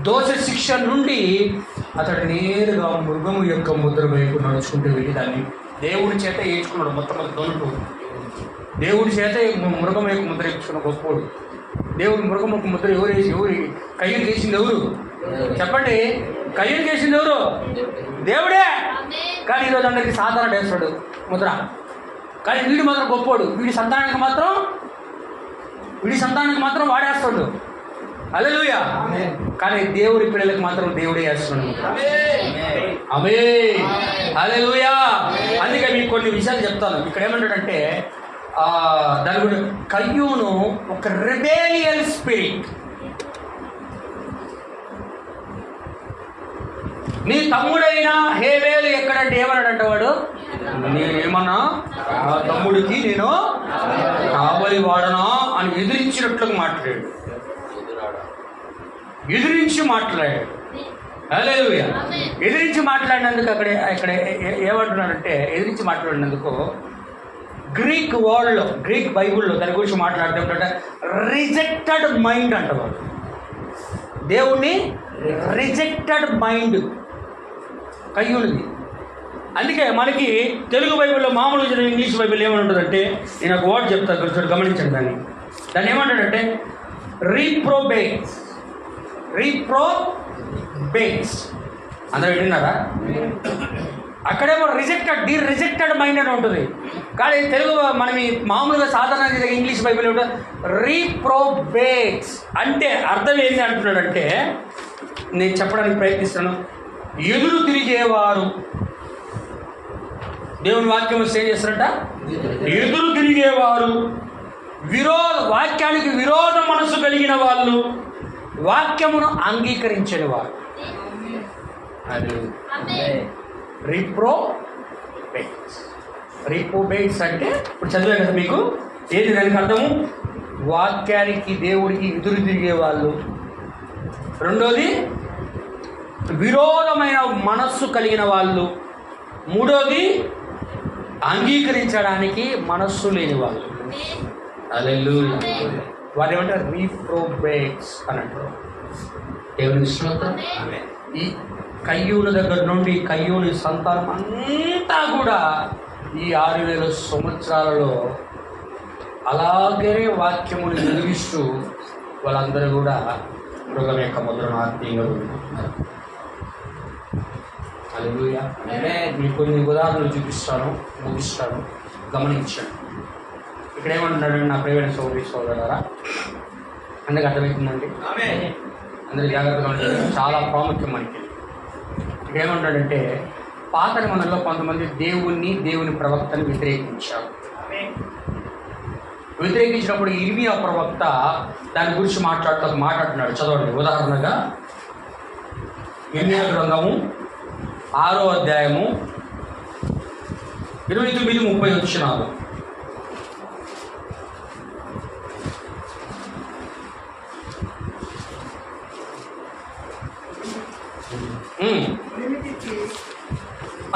దోష శిక్ష నుండి అతడు నేరుగా మృగము యొక్క ముద్ర వైపు నడుచుకుంటూ వెళ్ళి దాన్ని దేవుడి చేత ఏడ్చుకున్నాడు. మొత్తం దొనుకు దేవుడి చేత మృగం యొక్క ముద్ర ఇచ్చుకున్న గొప్పోడు. దేవుడు మృగం యొక్క ముద్ర ఎవరు కయ్యూని చేసింది ఎవరు చెప్పండి? కయ్యూని చేసింది ఎవరు? దేవుడే. కానీ ఈరోజు అందరికి సాధారణ వేస్తాడు ముద్ర. కానీ వీడి మాత్రం గొప్పోడు. వీడి సంతానానికి మాత్రం వాడేస్తాడు. హల్లెలూయా. కానీ దేవుడి పిల్లలకు మాత్రం దేవుడే వేస్తున్నాడు. ఆమేన్. హల్లెలూయా. అందుకే మీకు కొన్ని విషయాలు చెప్తాను. ఇక్కడ ఏమంటాడంటే దాని గురించి కయ్యూను ఒక రెబేలియన్ స్పిరిట్. నీ తమ్ముడైన హేబేలు ఎక్కడంటే ఏమన్నాడంట వాడు? నేనేమన్నా నా తమ్ముడికి నేను కావలి వాడనా అని ఎదిరించినట్లుగా మాట్లాడాడు. ఎదిరించి మాట్లాడాడు. హల్లెలూయా. ఎదిరించి మాట్లాడినందుకు ఇక్కడ ఏమంటున్నాడంటే ఎదిరించి మాట్లాడినందుకు గ్రీక్ వరల్డ్లో, గ్రీక్ బైబుల్లో దాని గురించి మాట్లాడుతుంటే రిజెక్టెడ్ మైండ్ అంటవాడు. దేవుణ్ణి రిజెక్టెడ్ మైండ్ కయ్యూనిది. అందుకే మనకి తెలుగు బైబిల్లో మామూలుగా ఇంగ్లీష్ బైబిల్ ఏమని ఉంటుందంటే, నేను ఒక వర్డ్ చెప్తాను కొంచెం గమనించండి. దాన్ని ఏమంటాడంటే రీప్రోబేట్స్. అందరూ వింటున్నారా? అక్కడేమో రిజెక్టెడ్ మైండ్ అని ఉంటుంది. కానీ తెలుగు మనం మామూలుగా సాధారణంగా ఇంగ్లీష్ బైబిల్ ఉంటుంది రీప్రోబేట్స్. అంటే అర్థం ఏంటి అంటున్నాడంటే, నేను చెప్పడానికి ప్రయత్నిస్తాను. ఎదురు తిరిగేవారు. దేవుని వాక్యం ఏం చేస్తారంట? ఎదురు తిరిగేవారు, వాక్యానికి విరోధ మనసు కలిగిన వాళ్ళు, వాక్యమును అంగీకరించని వారు. అది రీప్రోబేట్స్ అంటే ఇప్పుడు చదివే కదా మీకు. ఏది దానికి అర్థము? వాక్యానికి దేవుడికి ఎదురు తిరిగే వాళ్ళు. రెండోది విరోధమైన మనస్సు కలిగిన వాళ్ళు. మూడోది అంగీకరించడానికి మనస్సు లేని వాళ్ళు. హల్లెలూయా. వారు ఏమంటారు? రీప్రోబేట్స్ అని అంటారు. దేవుని స్తోత్రం. ఈ కయ్యూని దగ్గర నుండి కయ్యూని సంతానం అంతా కూడా ఈ 6000 సంవత్సరాలలో అలాగే వాక్యముని వెలిగిస్తూ వాళ్ళందరూ కూడా మృగం యొక్క ముద్రను ఆత్మీయంగా ఉంటున్నారు. హల్లెలూయా. మీకు కొన్ని ఉదాహరణలు చూపిస్తాను, ముగిస్తాను, గమనించండి. ఇక్కడ ఏమంటున్నాడు? నా ప్రియమైన సోదరులారా, అందరికి అర్థమవుతుందండి? అందరూ జాగ్రత్తగా ఉంటారు. చాలా ప్రాముఖ్యం మనకి. ఇక్కడ ఏమంటాడంటే, పాత నిబంధనలో కొంతమంది దేవుని ప్రవక్తని వ్యతిరేకించారు. వ్యతిరేకించినప్పుడు ఇర్మియా ప్రవక్త దాని గురించి మాట్లాడుతున్నాడు. చదవండి. ఉదాహరణగా ఇర్మియా గ్రంథము 6వ అధ్యాయము 29-30 వచనాలు.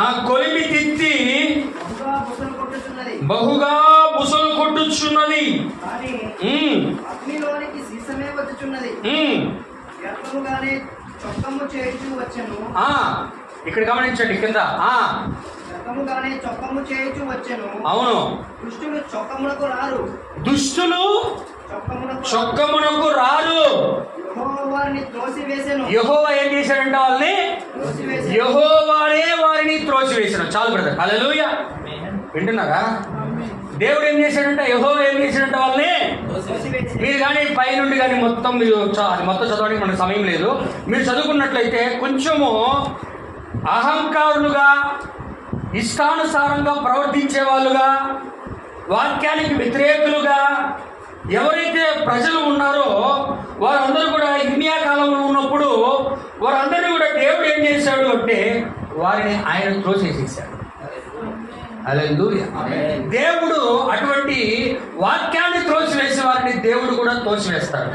ఆ కొలిమి తిత్తి బహుగా బుసలు కొట్టుచున్నది. ఇక్కడ గమనించండి కింద. అవును. దుష్టులు చొక్కమునకు రారు. యెహోవా ఏం చేశాడంటే వాళ్ళని? యెహోవానే వారిని త్రోసివేశాడు. చాలు బ్రదర్. హల్లెలూయా. వింటున్నారా? దేవుడు ఏం చేశాడంటే, యెహోవా ఏం చేశాడంటే వాళ్ళని. మీరు కానీ పైనుండి కానీ మొత్తం మీరు అది మొత్తం చదవడానికి మనకు సమయం లేదు. మీరు చదువుకున్నట్లయితే కొంచెము అహంకారులుగా, ఇష్టానుసారంగా ప్రవర్తించే వాళ్ళుగా, వాక్యానికి వ్యతిరేకులుగా ఎవరైతే ప్రజలు ఉన్నారో వారందరూ కూడా ఇర్మియా కాలంలో ఉన్నప్పుడు వారందరినీ కూడా దేవుడు ఏం చేశాడు అంటే వారిని ఆయన త్రోసేసేసాడు. హల్లెలూయా. దేవుడు అటువంటి వాక్యాన్ని త్రోసివేసే వారిని దేవుడు కూడా త్రోసివేస్తాడు.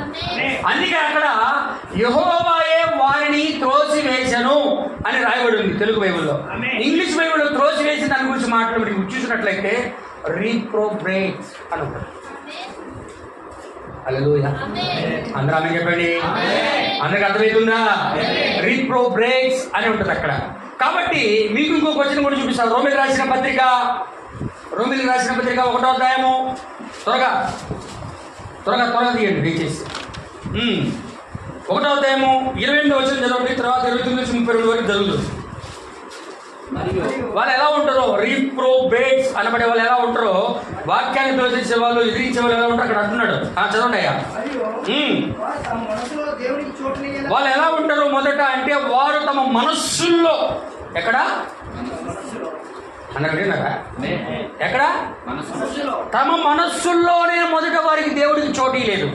అందుకే అక్కడ యెహోవాయే వారిని త్రోసివేసెను అని రాయబడి ఉంది తెలుగు బైబిల్లో. ఇంగ్లీష్ బైబిల్లో త్రోసివేసి దాని గురించి మాట్లాడి చూసినట్లయితే రీప్రోబేట్స్ అని ఉంటుంది. హల్లెలూయా. అందరూ ఆమేన్ చెప్పండి. అందరికి అర్థమవుతుందా? రీప్రోబేట్స్ అని ఉంటుంది అక్కడ. కాబట్టి మీకు ఇంకో క్వశ్చన్ కూడా చూపిస్తాను. రోమీయులకు రాసిన పత్రిక రోమిలికి రాసిన పత్రిక 1వ అధ్యాయము త్వరగా తీయండి దయచేసి. 1వ అధ్యాయము 28వ వచనం చదవండి, తర్వాత 29 నుంచి 32 వరకు చదువుతుంది. వాళ్ళు ఎలా ఉంటారో, రీప్రోబేట్స్ అనబడే వాళ్ళు ఎలా ఉంటారో, వాక్యాన్ని దోషించే వాళ్ళు, ఎదిరించే వాళ్ళు ఎలా ఉంటారు అక్కడ అంటున్నాడు. చదవండి అయ్యా. వాళ్ళు ఎలా ఉంటారు మొదట అంటే, వారు తమ మనస్సుల్లో ఎక్కడ అన్నారు విన్నారా? ఎక్కడ? తమ మనస్సుల్లోనే మొదట వారికి దేవుడికి చోటీ లేదు.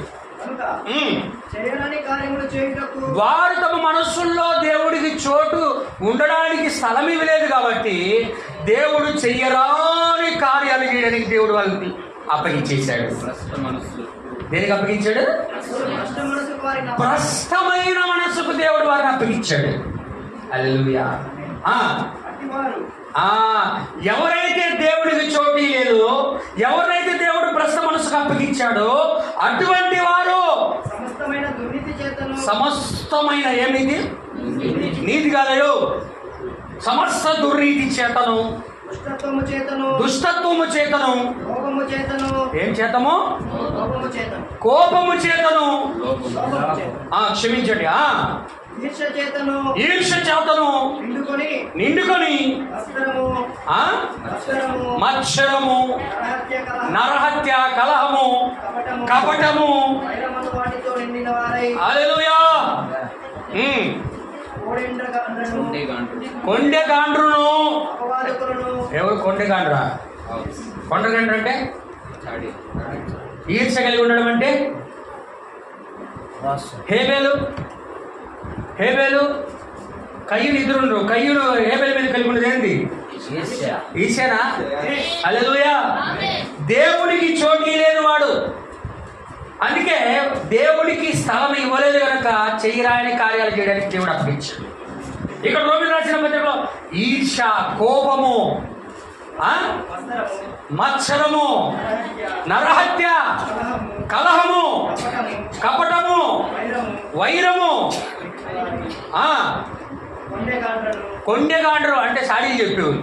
వారు తమ మనస్సుల్లో దేవుడికి చోటు ఉండడానికి స్థలం ఇవ్వలేదు కాబట్టి దేవుడు చెయ్యరాని కార్యాలు చేయడానికి దేవుడు వాళ్ళకి అప్పగించేశాడు. దేనికి అప్పగించాడు? భ్రష్టమైన మనస్సుకు దేవుడు వారిని అప్పగించాడు. హల్లెలూయా. ఎవరైతే దేవుడికి చోటీ లేదు, ఎవరైతే దేవుడు భ్రష్ట మనసుకు అప్పగించాడో అటువంటి వారు సమస్తమైన ఏమిటి నీతి కాదయో, సమస్త దుర్నీతి చేతను, దుష్టత్వము చేతను, ఏం చేతము? కోపము చేతను, క్షమించండి, ఈర్ష్య చేతను నిండుకొని మత్సరము, నరహత్య, కలహము, కపటము, హల్లెలూయా, కొండెగాండ్రును. ఎవరు కొండెగాండ్రా? కొండగాండ్రు అంటే ఈర్ష్య కలిగి ఉండడం అంటే హేబేలు కయ్యూను ఇద్దరుండ్రు. కయ్యూను హేబేలు మీద కలిగి ఉన్నది ఏంటి? ఈర్ష్యనా? హల్లెలూయా. దేవుడికి చోటీ లేని వాడు, అందుకే దేవుడికి స్థలం ఇవ్వలేదు కనుక చెయ్యరాని కార్యాలు చేయడానికి దేవుడు అప్పగించాడు. ఇక్కడ రోమిలికి రాసిన పత్రికలో ఈర్ష్య, కోపము, మత్సరము, నరహత్య, కలహము, కపటము, వైరము, కొండెగాండ్రు అంటే సాడీలు చెప్పేవారు.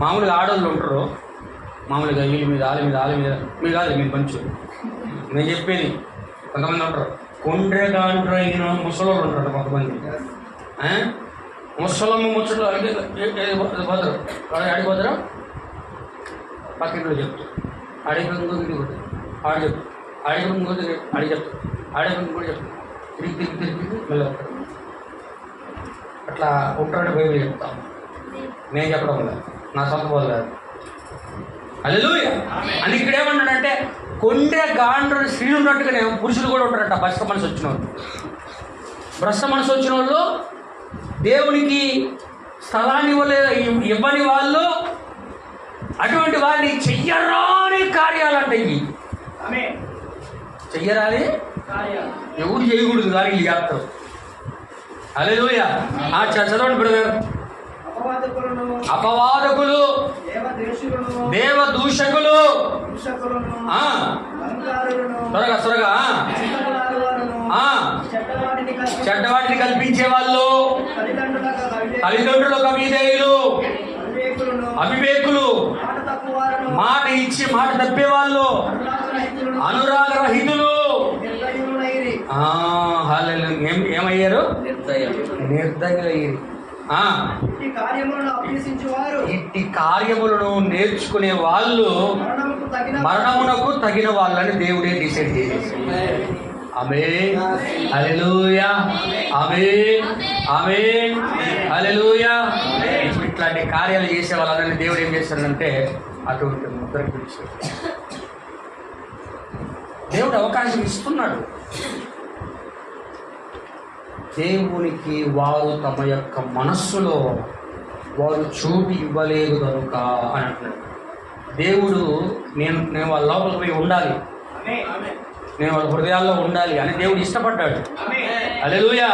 మామూలుగా ఆడవాళ్ళు ఉంటారు, మామూలుగా వీళ్ళ మీద వాళ్ళ మీద మీరు కాదు, మీరు పంచు. నేను చెప్పేది కొంతమంది ఉంటారు, కొండెగాండ్రు అయిన ముసలోళ్ళు ఉంటారు కొంతమంది. ముసలమ్మ ముచ్చట్లు పోతారు, ఆడిపోతారు, పక్కింట్లో చెప్తారు, ఆడిపోతుంది ఆడి చెప్తారు, ఆడిపోతుంది ఆడి చెప్తారు, ఆడిపోతుంది కూడా చెప్తారు, తిరిగి మళ్ళీ వస్తారు. అట్లా ఉంటాడు బైబిల్ చెప్తాం, నేను చెప్పడం వల్ల నా సొంత బోధ కాదు. హల్లెలూయా. అని ఇక్కడ ఏమన్నాడంటే, కొండెగాండ్రు స్త్రీలు ఉన్నట్టుగానే పురుషులు కూడా ఉంటారంట. భ్రష్ట మనసు వచ్చిన వాళ్ళు, భ్రష్ట మనసు వచ్చిన వాళ్ళు, దేవునికి స్థలాన్ని ఇవ్వని వాళ్ళు, అటువంటి వారిని చెయ్యరాని కార్యాలంట. ఇవి చెయ్యరాని ఎవరు చేయకూడదు కానీ వీళ్ళు చేస్తారు. హల్లెలూయా. చదవండి బ్రదర్. అపవాదకులు, దేవదూషకులు, త్వరగా చెడ్డవాటిని కల్పించే వాళ్ళు, తల్లిదండ్రులకు అవిధేయులు, అవివేకులు, మాట ఇచ్చి మాట తప్పేవాళ్ళు, అనురాగ రహితులు, ఏమయ్యారు? నిర్దయులయ్యారు. ఇట్టి కార్యములను నేర్చుకునే వాళ్ళు మరణమునకు తగిన వాళ్ళని దేవుడే డిసైడ్ చేసేసాడు. ఆమేన్. హల్లెలూయా. ఆమేన్. ఆమేన్. హల్లెలూయా. ఇట్లాంటి కార్యాలు చేసే వాళ్ళని దేవుడు ఏం చేస్తాడంటే అటువంటి ముద్రకు పిలిచాడు. దేవుడు అవకాశం ఇస్తున్నాడు. దేవునికి వారు తమ యొక్క మనస్సులో వారు చోటు ఇవ్వలేదు కనుక అని అంటున్నాడు. దేవుడు నేను వాళ్ళ లోపలికి పోయి ఉండాలి, నేను వాళ్ళ హృదయాల్లో ఉండాలి అని దేవుడు ఇష్టపడ్డాడు. హల్లెలూయా.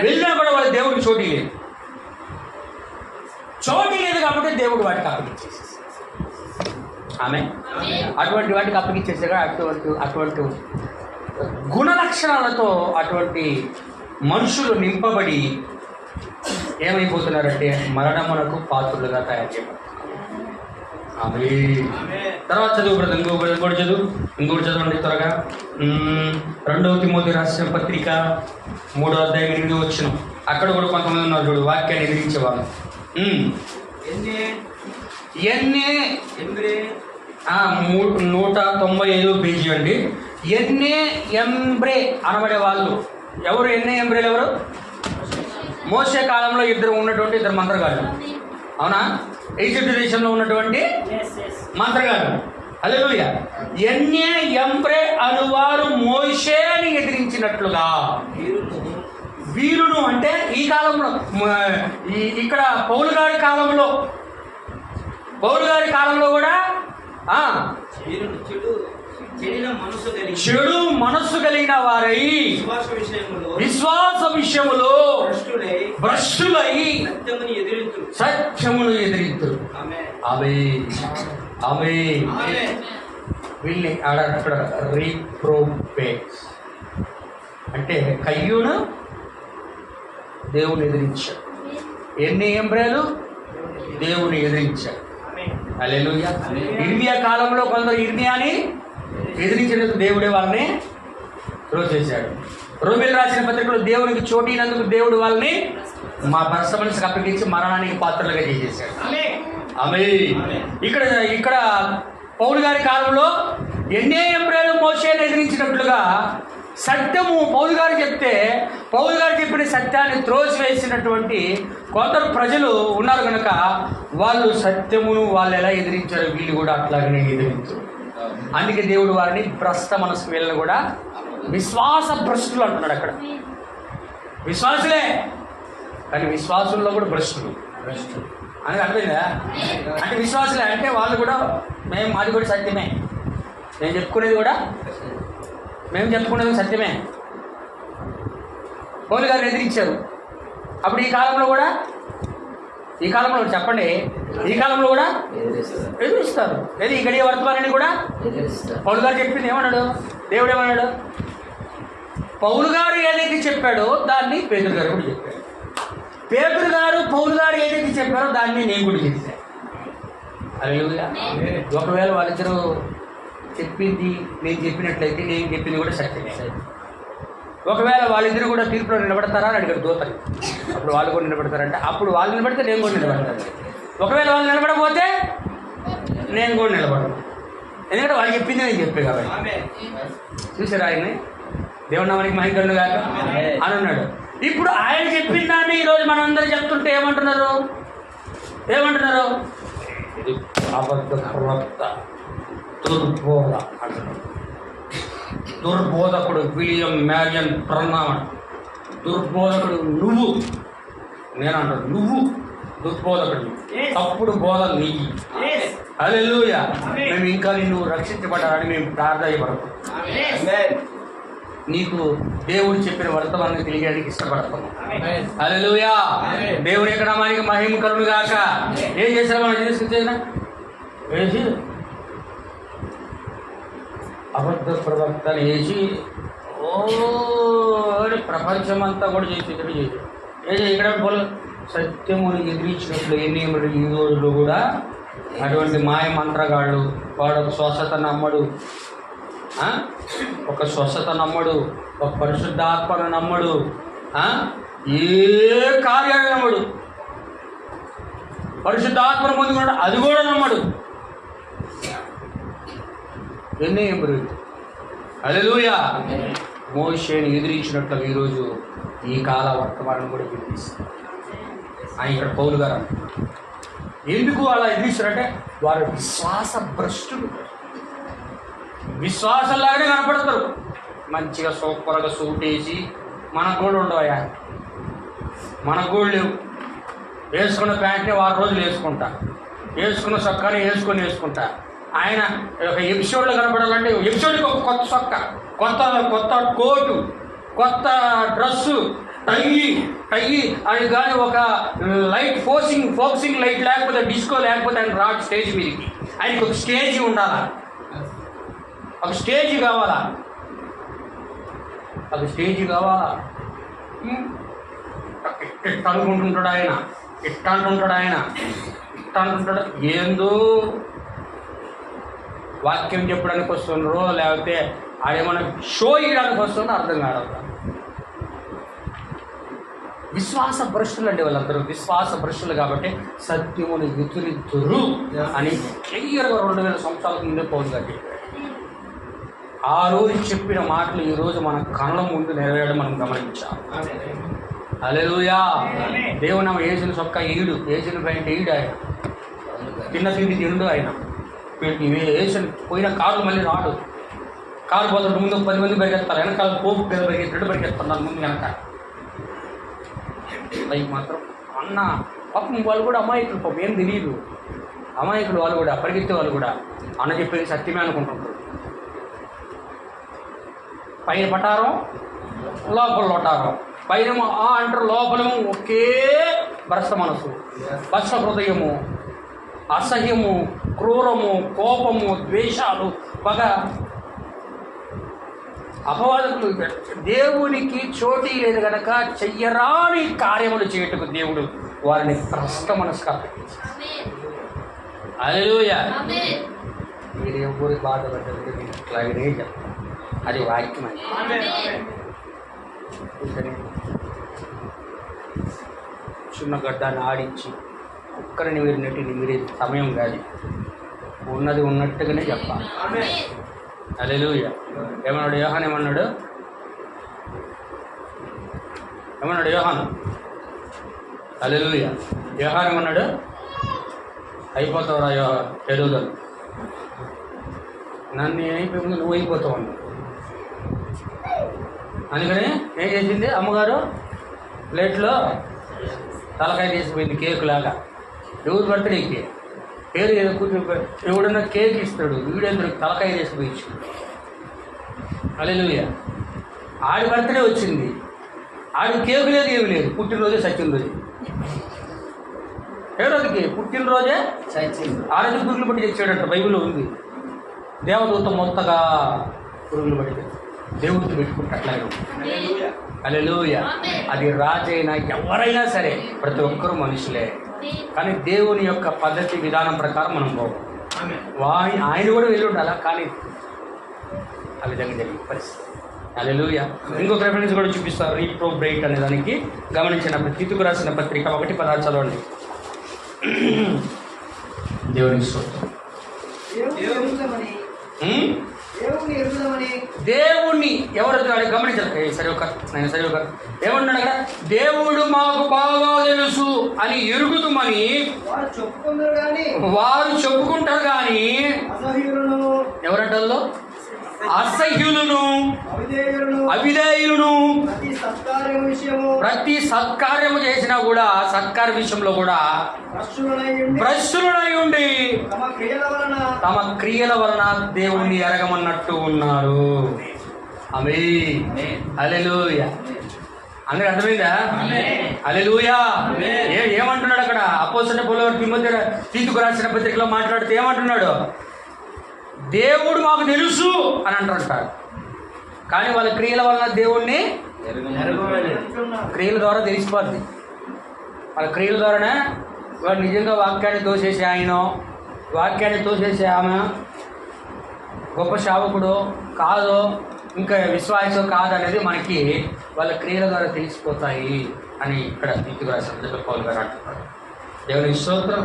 వెళ్ళినా కూడా వాళ్ళ దేవుడికి చోటు లేదు. చోటు లేదు కాబట్టి దేవుడు వాటికి అప్పగించేసేసి అటువంటి వాటికి అప్పగించేసాక అటువంటి గుణ లక్షణాలతో అటువంటి మనుషులు నింపబడి ఏమైపోతున్నారంటే మరణమునకు పాత్రులుగా తయారు చేయబడుతున్నారు. తర్వాత చదువు బ్రదర్, ఇంకోటి చదవండి త్వరగా. 2 తిమోతి రాసిన పత్రిక 3వ అధ్యాయం 8వ వచనం. అక్కడ కూడా కొంతమంది ఉన్నారు చూడు, వాక్యాన్ని ఎదిరించేవాళ్ళు. ఎన్నే 195 పేజీ అండి. ఎన్నే ఎంబ్రే అనబడే వాళ్ళు ఎవరు? ఎన్నే ఎంబ్రేలు ఎవరు? మోసే కాలంలో ఉన్నటువంటి ఇద్దరు మంత్రగాళ్ళు. అవునా? ఈజిప్ట్ దేశంలో ఉన్నటువంటి మంత్రగాళ్ళు. హల్లెలూయా. ఎన్నే ఎంబ్రే అనువారు మోషేని ఎదిరించినట్లుగా వీరుడు అంటే ఈ కాలంలో ఇక్కడ పౌలు గారి కాలంలో కూడా చెడు మనస్సు కలిగిన వారై విశ్వాస విషయములో భ్రష్టులై సత్యమును ఎదిరింతురు. ఆమె వీళ్ళని అక్కడ రీప్రోబేట్స్ అంటే కయ్యూను దేవుని ఎదిరించాడు. ఎన్ని ఎంబ్రేలు దేవుని ఎదిరించాడు. హల్లెలూయా. ఇర్మియా కాలంలో కొందరు ఇర్మియాని ఎదిరించినందుకు దేవుడే వాళ్ళని రోజు చేశాడు. రోమీయులు రాసిన పత్రికలో దేవునికి చోటినందుకు దేవుడు వాళ్ళని మా భర్త మనసుకు అప్పగించి మరణానికి పాత్రలుగా చేసేసాడు. ఆమె ఇక్కడ పౌలు గారి కాలంలో ఎన్నే ఎంబ్రేలు మోషేని ఎదిరించినట్లుగా సత్యము పౌలు గారు చెప్తే పౌలు గారు చెప్పిన సత్యాన్ని త్రోసివేసినటువంటి కొందరు ప్రజలు ఉన్నారు కనుక వాళ్ళు సత్యమును వాళ్ళు ఎలా ఎదిరించారో వీళ్ళు కూడా అట్లాగనే ఎదిరించారు. అందుకే దేవుడు వారిని భ్రష్ట మనసు వీళ్ళని కూడా విశ్వాస భ్రష్టులు అంటున్నాడు. అక్కడ విశ్వాసులే కానీ విశ్వాసుల్లో కూడా భ్రష్టులు అని అర్థమైందా? అంటే విశ్వాసులే అంటే వాళ్ళు కూడా మాది కూడా సత్యమే, మేము చెప్పుకునేది సత్యమే. పౌలు గారు ఎదిరించారు. అప్పుడు ఈ కాలంలో చెప్పండి, ఈ కాలంలో కూడా ఎదిరిస్తారు. లేదు ఈ గడియ వర్తమానాన్ని కూడా పౌలు గారు చెప్పింది ఏమన్నాడు? దేవుడు ఏమన్నాడు? పౌలు గారు ఏదైతే చెప్పాడో దాన్ని పేతురు గారు కూడా చెప్పాడు. పేతురు గారు పౌలు గారు ఏదైతే చెప్పారో దాన్ని నేను కూడా చెప్పాను. హల్లెలూయా. ఒకవేళ వాళ్ళిద్దరూ చెప్పింది నేను చెప్పినట్లయితే నేను చెప్పింది కూడా సత్యమే. ఒకవేళ వాళ్ళిద్దరు కూడా తీర్పులో నిలబడతారా అని అడిగారు దూతలు. అప్పుడు వాళ్ళు కూడా నిలబడతారంటే అప్పుడు వాళ్ళు నిలబడితే నేను కూడా నిలబడతాను. ఒకవేళ వాళ్ళు నిలబడకపోతే నేను కూడా నిలబడను. ఎందుకంటే వాళ్ళు చెప్పింది నేను చెప్పే కాబట్టి. చూసారా ఆయన్ని? దేవుడు నామానికి మహిమ కలుగును గాక అని అన్నాడు. ఇప్పుడు ఆయన చెప్పిన దాన్ని ఈరోజు మనందరూ చెప్తుంటే ఏమంటున్నారు? ఇది అబద్ధ ప్రవక్త, దుర్బోధ అంటున్నాడు. దుర్బోధకుడు విలియం మ్యారియన్ బ్రన్నామన్. దుర్బోధకుడు నువ్వు, నేను అంటాను నువ్వు దుర్బోధకుడు, తప్పుడు బోధ నీకు. హల్లెలూయా. మేము ఇంకా నిన్ను రక్షించబడాలని మేము ప్రార్థనపడతాం. నీకు దేవుడు చెప్పిన వర్తమానాన్ని తెలియడానికి ఇష్టపడతాము. హల్లెలూయా. దేవుని యొక్క నామానికి మహిమ కలుగును గాక. ఏం చేశారు మనం చేసుకుంటేనా వేసి అబద్ధ ప్రవక్తను వేసి ప్రపంచం అంతా కూడా చేసి ఇక్కడ పోలే సత్యమును ఎదిరించినట్లు ఎన్ని ఈ రోజులు కూడా అటువంటి మాయ మంత్రగాళ్ళు. వాడు ఒక స్వస్థత నమ్మడు, ఒక పరిశుద్ధాత్మను నమ్మడు, ఏ కార్యాన్ని నమ్మడు. పరిశుద్ధాత్మను పొందుకున్నాడు అది కూడా నమ్మడు. ఎన్నే ఎంబ్రేలు. హల్లెలూయా. మోషేని ఎదిరించినట్లు ఈరోజు ఈ కాల వర్తమానం కూడా ఎదిరిస్తారు. ఆయన ఇక్కడ పౌలు గారు ఎందుకు అలా ఎదిరిస్తారంటే వారు విశ్వాస భ్రష్టులు. విశ్వాసంలాగానే కనపడతారు. మంచిగా సూపర్గా సూట్ వేసి మనకు కూడా ఉండవయా, మనకు కూడా లేవు. వేసుకున్న ప్యాంట్ని 6 రోజులు వేసుకున్న చొక్కాని వేసుకుంటా. ఆయన ఒక ఎపిసోడ్లో కనపడాలంటే ఎపిసోడ్కి ఒక కొత్త చొక్క, కొత్త కోటు, కొత్త డ్రస్సు, టై అది కానీ ఒక లైట్ ఫోకసింగ్ లైట్ లేకపోతే డిస్కో లేకపోతే ఆయన రాడ్ స్టేజ్ మీదకి. ఆయనకి ఒక స్టేజ్ ఉండాలా, ఒక స్టేజ్ కావాలా. ఇట్ట అనుకుంటుంటాడు ఆయన, ఇట్ట అంటుంటాడు. ఏందో వాక్యం చెప్పడానికి వస్తున్నారో లేకపోతే ఆడేమన్నా షో ఇవ్వడానికి వస్తుందో అర్థం కాదు. విశ్వాస భ్రష్టులు అండి వాళ్ళందరూ, విశ్వాస భ్రష్టులు కాబట్టి సత్యమును వితురితురు అని క్లియర్గా 2000 సంవత్సరాల ముందే పౌలు గారు చెప్పారు. ఆ రోజు చెప్పిన మాటలు ఈరోజు మన కళ్ళ ముందు నెరవేరడం మనం గమనించాలి. హల్లెలూయా. దేవుని ఏజుని చొక్క ఈడు, ఏజుని బయట ఈడు, ఆయన తిన్న తిండి తిండు, ఆయన ఏజుని పోయిన కారు మళ్ళీ రాడు. కారు పోతుంటే ముందు 10 మంది పరిగెత్తారు, వెనకాల పోపు పరిగెత్తాడు, పరిగెత్తున్నారు ముందు వెనక. పైకి మాత్రం అన్న పాపం వాళ్ళు కూడా అమాయకులు, పాపం ఏం తెలియదు, అమాయకులు వాళ్ళు కూడా, పరిగెత్తే వాళ్ళు కూడా అన్న చెప్పేది సత్యమే అనుకుంటుంటారు. పైన పటారం, లోపల లొటారం, పైన అంటారు, లోపలము ఒకే భ్రష్ట మనసు, భ్రష్ట హృదయము, అసహ్యము, క్రూరము, కోపము, ద్వేషాలు, పగ, అపవాదకులు. దేవునికి చోటీ లేదు కనుక చెయ్యరాని కార్యములు చేయటకు దేవుడు వారిని భ్రష్ట మనస్కారం. హల్లెలూయా. మీరు ఎవరు బాధపడ్డది మీరు ఇట్లాగనే చెప్తారు, అది వాక్యం అని. చిన్న గడ్డాన్ని ఆడించి ఒక్కరిని మీరు నెట్టి మీరే సమయం కాదు, ఉన్నది ఉన్నట్టుగానే చెప్పాలి. హల్లెలూయా. ఏమన్నాడు యోహాను? ఏమన్నాడు యోహాను? హల్లెలూయా. యోహాను ఏమన్నాడు? అయిపోతావురా ఎదుగుదలు, నన్ను అయిపోయింది నువ్వు అయిపోతావు అన్నాడు. అందుకని ఏం చేసింది అమ్మగారు? ప్లేట్లో తలకాయ తీసిపోయింది, కేక్ లాగా. ఎవరు బర్త్డేకి పేరు ఏదో కూర్చొని ఎవడన్నా కేక్ ఇస్తాడు, వీడెందుకు తలకాయ తీసిపోయించు. హల్లెలూయా. ఆడి బర్త్డే వచ్చింది, ఆడి కేకు లేదు, ఏమి లేదు, పుట్టినరోజే సత్యం రోజు. ఏ రోజుకి? పుట్టినరోజే సత్యం. ఆ రోజు పురుగులు పట్టి తెచ్చాడంట, బైబిల్లో ఉంది. దేవదూత మొత్తగా పురుగులు పట్టి దేవుడికి పెట్టుకుంటే అట్లాగే. హల్లెలూయా. అది రాజైనా ఎవరైనా సరే ప్రతి ఒక్కరూ మనుషులే, కానీ దేవుని యొక్క పద్ధతి విధానం ప్రకారం మనం పోవాలి. ఆయన కూడా వెళ్ళి ఉండాలా, కానీ ఆ విధంగా జరిగే పరిస్థితి. హల్లెలూయా. ఇంకొక రెఫరెన్స్ కూడా చూపిస్తారు, రీప్రోబ్రేట్ అనే దానికి. గమనించినప్పుడు తీతుకు రాసిన పత్రిక 1:16 చదవండి. దేవుని స్తోత్రం. దేవుణ్ణి ఎవరు గమనించాలి? సరే ఒక ఏమన్నాడు అక్కడ? దేవుడు మాకు బాగా తెలుసు అని ఎరుగుతామని వారు చెప్పుకుంటారు, కానీ ఎవరంటారు? అసహ్యులను, అవిధేయులను. ప్రతి సత్కార్యము చేసినా కూడా, సత్కార్య విషయంలో కూడా భ్రష్టులై ఉండి తమ క్రియల వలన దేవుణ్ణి ఎరగమన్నట్టు ఉన్నారు. ఆమేన్. హల్లెలూయా. అందరికి అర్థమైందా? హల్లెలూయా. ఏమంటున్నాడు అక్కడ? అపోస్తలుడైన పౌలు తీతుకు రాసిన పత్రికలో మాట్లాడుతూ ఏమంటున్నాడు? దేవుడు మాకు తెలుసు అని అంటుంటారు, కానీ వాళ్ళ క్రియల వలన దేవుణ్ణి క్రియల ద్వారా తెలిసిపోద్ది. వాళ్ళ క్రియల ద్వారానే వాడు నిజంగా వాక్యాన్ని తోసేసి ఆయన, వాక్యాన్ని తోసేసి ఆమె గొప్ప సేవకుడు కాదో, ఇంకా విశ్వాసం కాదనేది మనకి వాళ్ళ క్రియల ద్వారా తెలిసిపోతాయి అని ఇక్కడ తీతుకు రాసిన పౌలు గారు అంటున్నారు. దేవుని స్తోత్రం.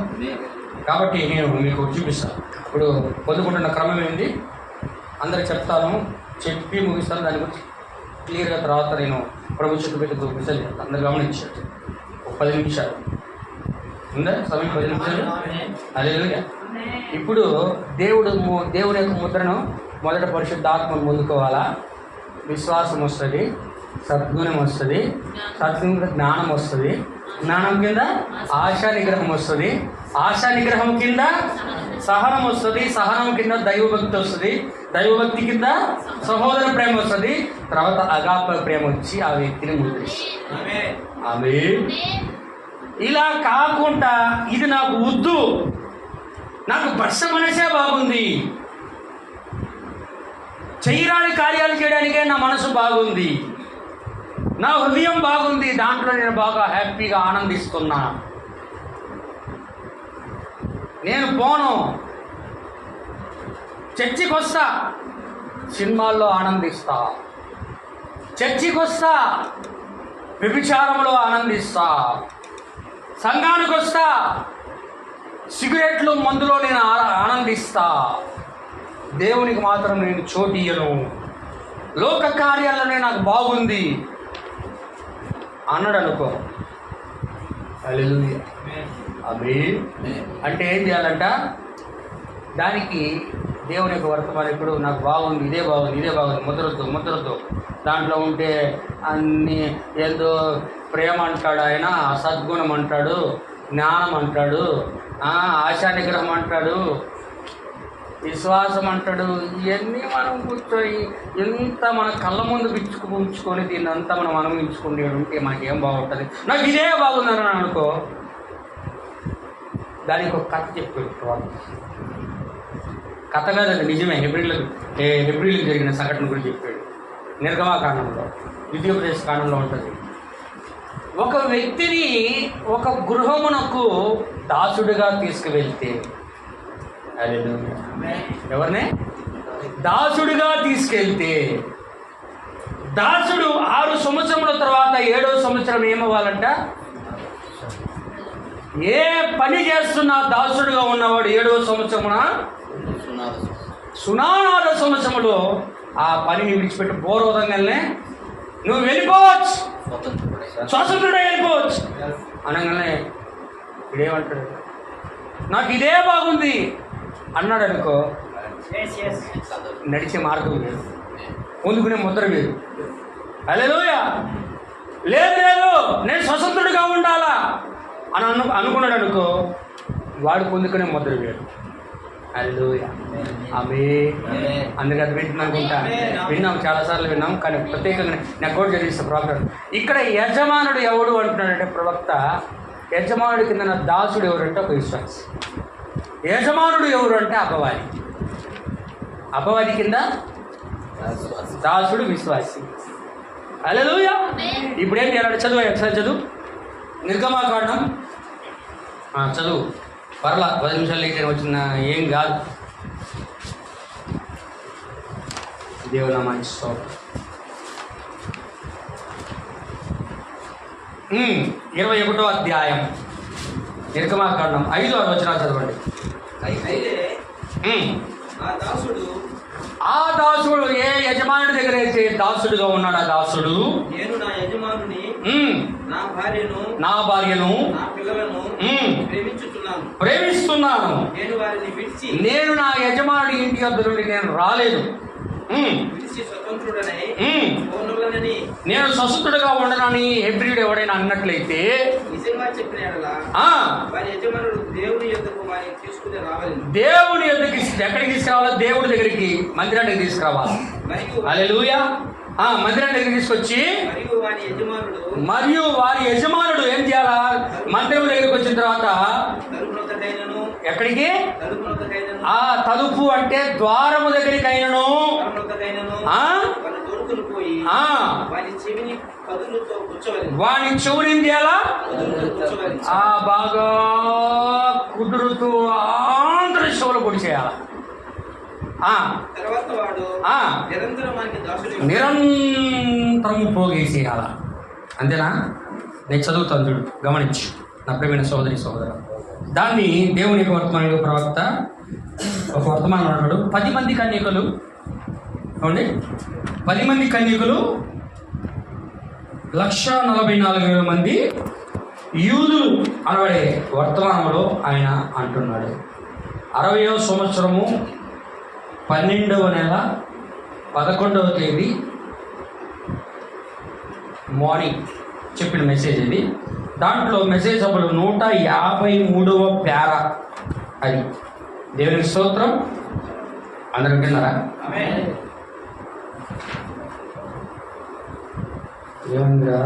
కాబట్టి నేను మీకు చూపిస్తాను. ఇప్పుడు పొందుకుంటున్న క్రమం ఏంటి అందరికి చెప్తాను, చెప్పి ముగిస్తాను. దాని గురించి క్లియర్గా తర్వాత నేను ప్రభు చుట్టూ పెట్టి చూపిస్తాను. అందరు గమనించారు. 10 నిమిషాలు ఉందా సమయం? 10 నిమిషాలు. హల్లెలూయా. ఇప్పుడు దేవుని యొక్క ముద్రను మొదట పరిశుద్ధాత్మను పొందుకోవాలా? విశ్వాసం వస్తుంది, సద్గుణం వస్తుంది, సద్గుణ జ్ఞానం వస్తుంది, జ్ఞానం కింద ఆశా నిగ్రహం వస్తుంది, ఆశా నిగ్రహం కింద సహనం వస్తుంది, సహనం కింద దైవభక్తి వస్తుంది, దైవభక్తి కింద సహోదర ప్రేమ వస్తుంది, తర్వాత అగాప ప్రేమ వచ్చి ఆ వ్యక్తిని ముద్రిస్తుంది. ఆమేన్. ఇలా కాకుండా ఇది నాకు వద్దు, నాకు భ్రష్ట మనసే బాగుంది, చెయ్యరాని కార్యాలు చేయడానికే నా మనసు బాగుంది, నా హృదయం బాగుంది, దాంట్లో నేను బాగా హ్యాపీగా ఆనందిస్తున్నా, నేను పోను, చర్చికి వస్తా, సినిమాల్లో ఆనందిస్తా. చర్చికి వస్తా, వ్యభిచారంలో ఆనందిస్తా. సంఘానికి వస్తా, సిగరెట్లు మందులో నేను ఆనందిస్తా. దేవునికి మాత్రం నేను చోటియ్యను. లోక కార్యాలనే నాకు బాగుంది అన్నాడు అనుకో. హల్లెలూయా. ఆమేన్. అంటే ఏం చేయాలంట? దానికి దేవుని యొక్క వర్తమానికుడు నాకు బాగుంది, ఇదే బాగుంది, ఇదే బాగుంది, ముద్రతో దాంట్లో ఉంటే అన్ని ఏదో ప్రేమ అంటాడు, ఆయన సద్గుణం అంటాడు, జ్ఞానం అంటాడు, ఆశా నిగ్రహం అంటాడు, విశ్వాసం అంటాడు. ఇవన్నీ మనం కూర్చొని ఎంత మన కళ్ళ ముందు ఉంచుకొని దీన్ని అంతా మనం అనుభవించుకునే ఉంటే మనకేం బాగుంటుంది. నాకు ఇదే బాగుందని అనుకో, దానికి ఒక కథ చెప్పాడు. కథ కాదండి, నిజమే. హెబ్రీలకు జరిగిన సంఘటన గురించి చెప్పాడు. నిర్గమాకాండంలో, ద్వితీయోపదేశ కాండంలో ఉంటుంది. ఒక వ్యక్తిని ఒక గృహమునకు దాసుడిగా తీసుకువెళ్తే, ఎవరినే దాసుడిగా తీసుకెళ్తే, దాసుడు 6 సంవత్సరముల తర్వాత 7వ సంవత్సరం ఏమవ్వాలంట? ఏ పని చేస్తున్నా దాసుడుగా ఉన్నవాడు 7వ సంవత్సరమున సునానాద సంవత్సరములో ఆ పనిని విడిచిపెట్టి బోరోదంగానే నువ్వు వెళ్ళిపోవచ్చు, స్వతంత్రుడే వెళ్ళిపోవచ్చు అనగానే ఇదేమంటాడు? నాకు ఇదే బాగుంది అన్నాడు అనుకో, నడిచే మార్గం వేరు, పొందుకునే ముద్ర వేరు. హల్లెలూయా. లేదు నేను స్వతంత్రుడిగా ఉండాలా అని అనుకున్నాడు అనుకో, వాడు పొందుకునే ముద్ర వేరు. హల్లెలూయా. ఆమేన్. అందుకే అది విన్నాం, చాలాసార్లు విన్నాం. కానీ ప్రత్యేకంగా నాకు కూడా జరిగిస్తే ప్రాబ్లం. ఇక్కడ యజమానుడు ఎవడు అంటున్నాడంటే ప్రవక్త, యజమానుడి కింద దాసుడు ఎవరంటే ఒక విశ్వాసి. యజమానుడు ఎవరు అంటే అపవాది. అపవాది కింద దాసుడు విశ్వాసి. హల్లెలూయా. ఇప్పుడు ఏం చేయాలంటే చదువు నిర్గమాకాండం చదువు. పర్లా 10 నిమిషాలు లేట్ వచ్చిన ఏం కాదు. దేవుని నామానికి స్తోత్రం. 21వ అధ్యాయం నిర్గమాకాండం 5వ వచనం చదవండి. ఆ దాసుడు ఏ యజమానుడి దగ్గర అయితే దాసుడుగా ఉన్నాడు, ఆ దాసుడు నేను నా యజమానుని నా భార్యను నా పిల్లలను ప్రేమిస్తున్నాను. నేను నా యజమానుడి ఇంటి వద్ద నుండి నేను రాలేదు. నేను స్వతంత్రుడుగా ఉండనని హెబ్రీయుడు ఎవడైనా అన్నట్లయితే దేవుని యొద్దకి ఎక్కడికి తీసుకురావాలో? దేవుడి దగ్గరికి, మందిరానికి తీసుకురావాలి. హల్లెలూయా. మందిరాన్ని దగ్గర తీసుకొచ్చి మరియు వారి యజమానుడు ఏం చేయాలా? మందిరం దగ్గరికి వచ్చిన తర్వాత ఎక్కడికి? ఆ తలుపు అంటే ద్వారము దగ్గరికి అయినను వాని చెవుని ఏం చేయాలా? బాగా కుదురుతూ ఆంధ్ర చెవులు పొడి చేయాల. నిరంతరం పోగేసేయాల. అంతేనా? నేను చదువుతాను, చూడు, గమనించు నా ప్రియమైన సోదరి సోదర. దాన్ని దేవుని యొక్క వర్తమాన ప్రవక్త ఒక వర్తమానం అన్నాడు. 10 మంది కన్యకలు, అవునండి, 10 మంది కన్యకలు 144,000 మంది యూదులు అనబడే వర్తమానంలో ఆయన అంటున్నాడు. 60వ సంవత్సరము 12వ నెల 11వ తేదీ మార్నింగ్ చెప్పిన మెసేజ్ ఇది. దాంట్లో మెసేజ్ అప్పుడు 153వ పేరా. అది దేవునికి స్తోత్రం. అందరూ విన్నారా? ఏముందా?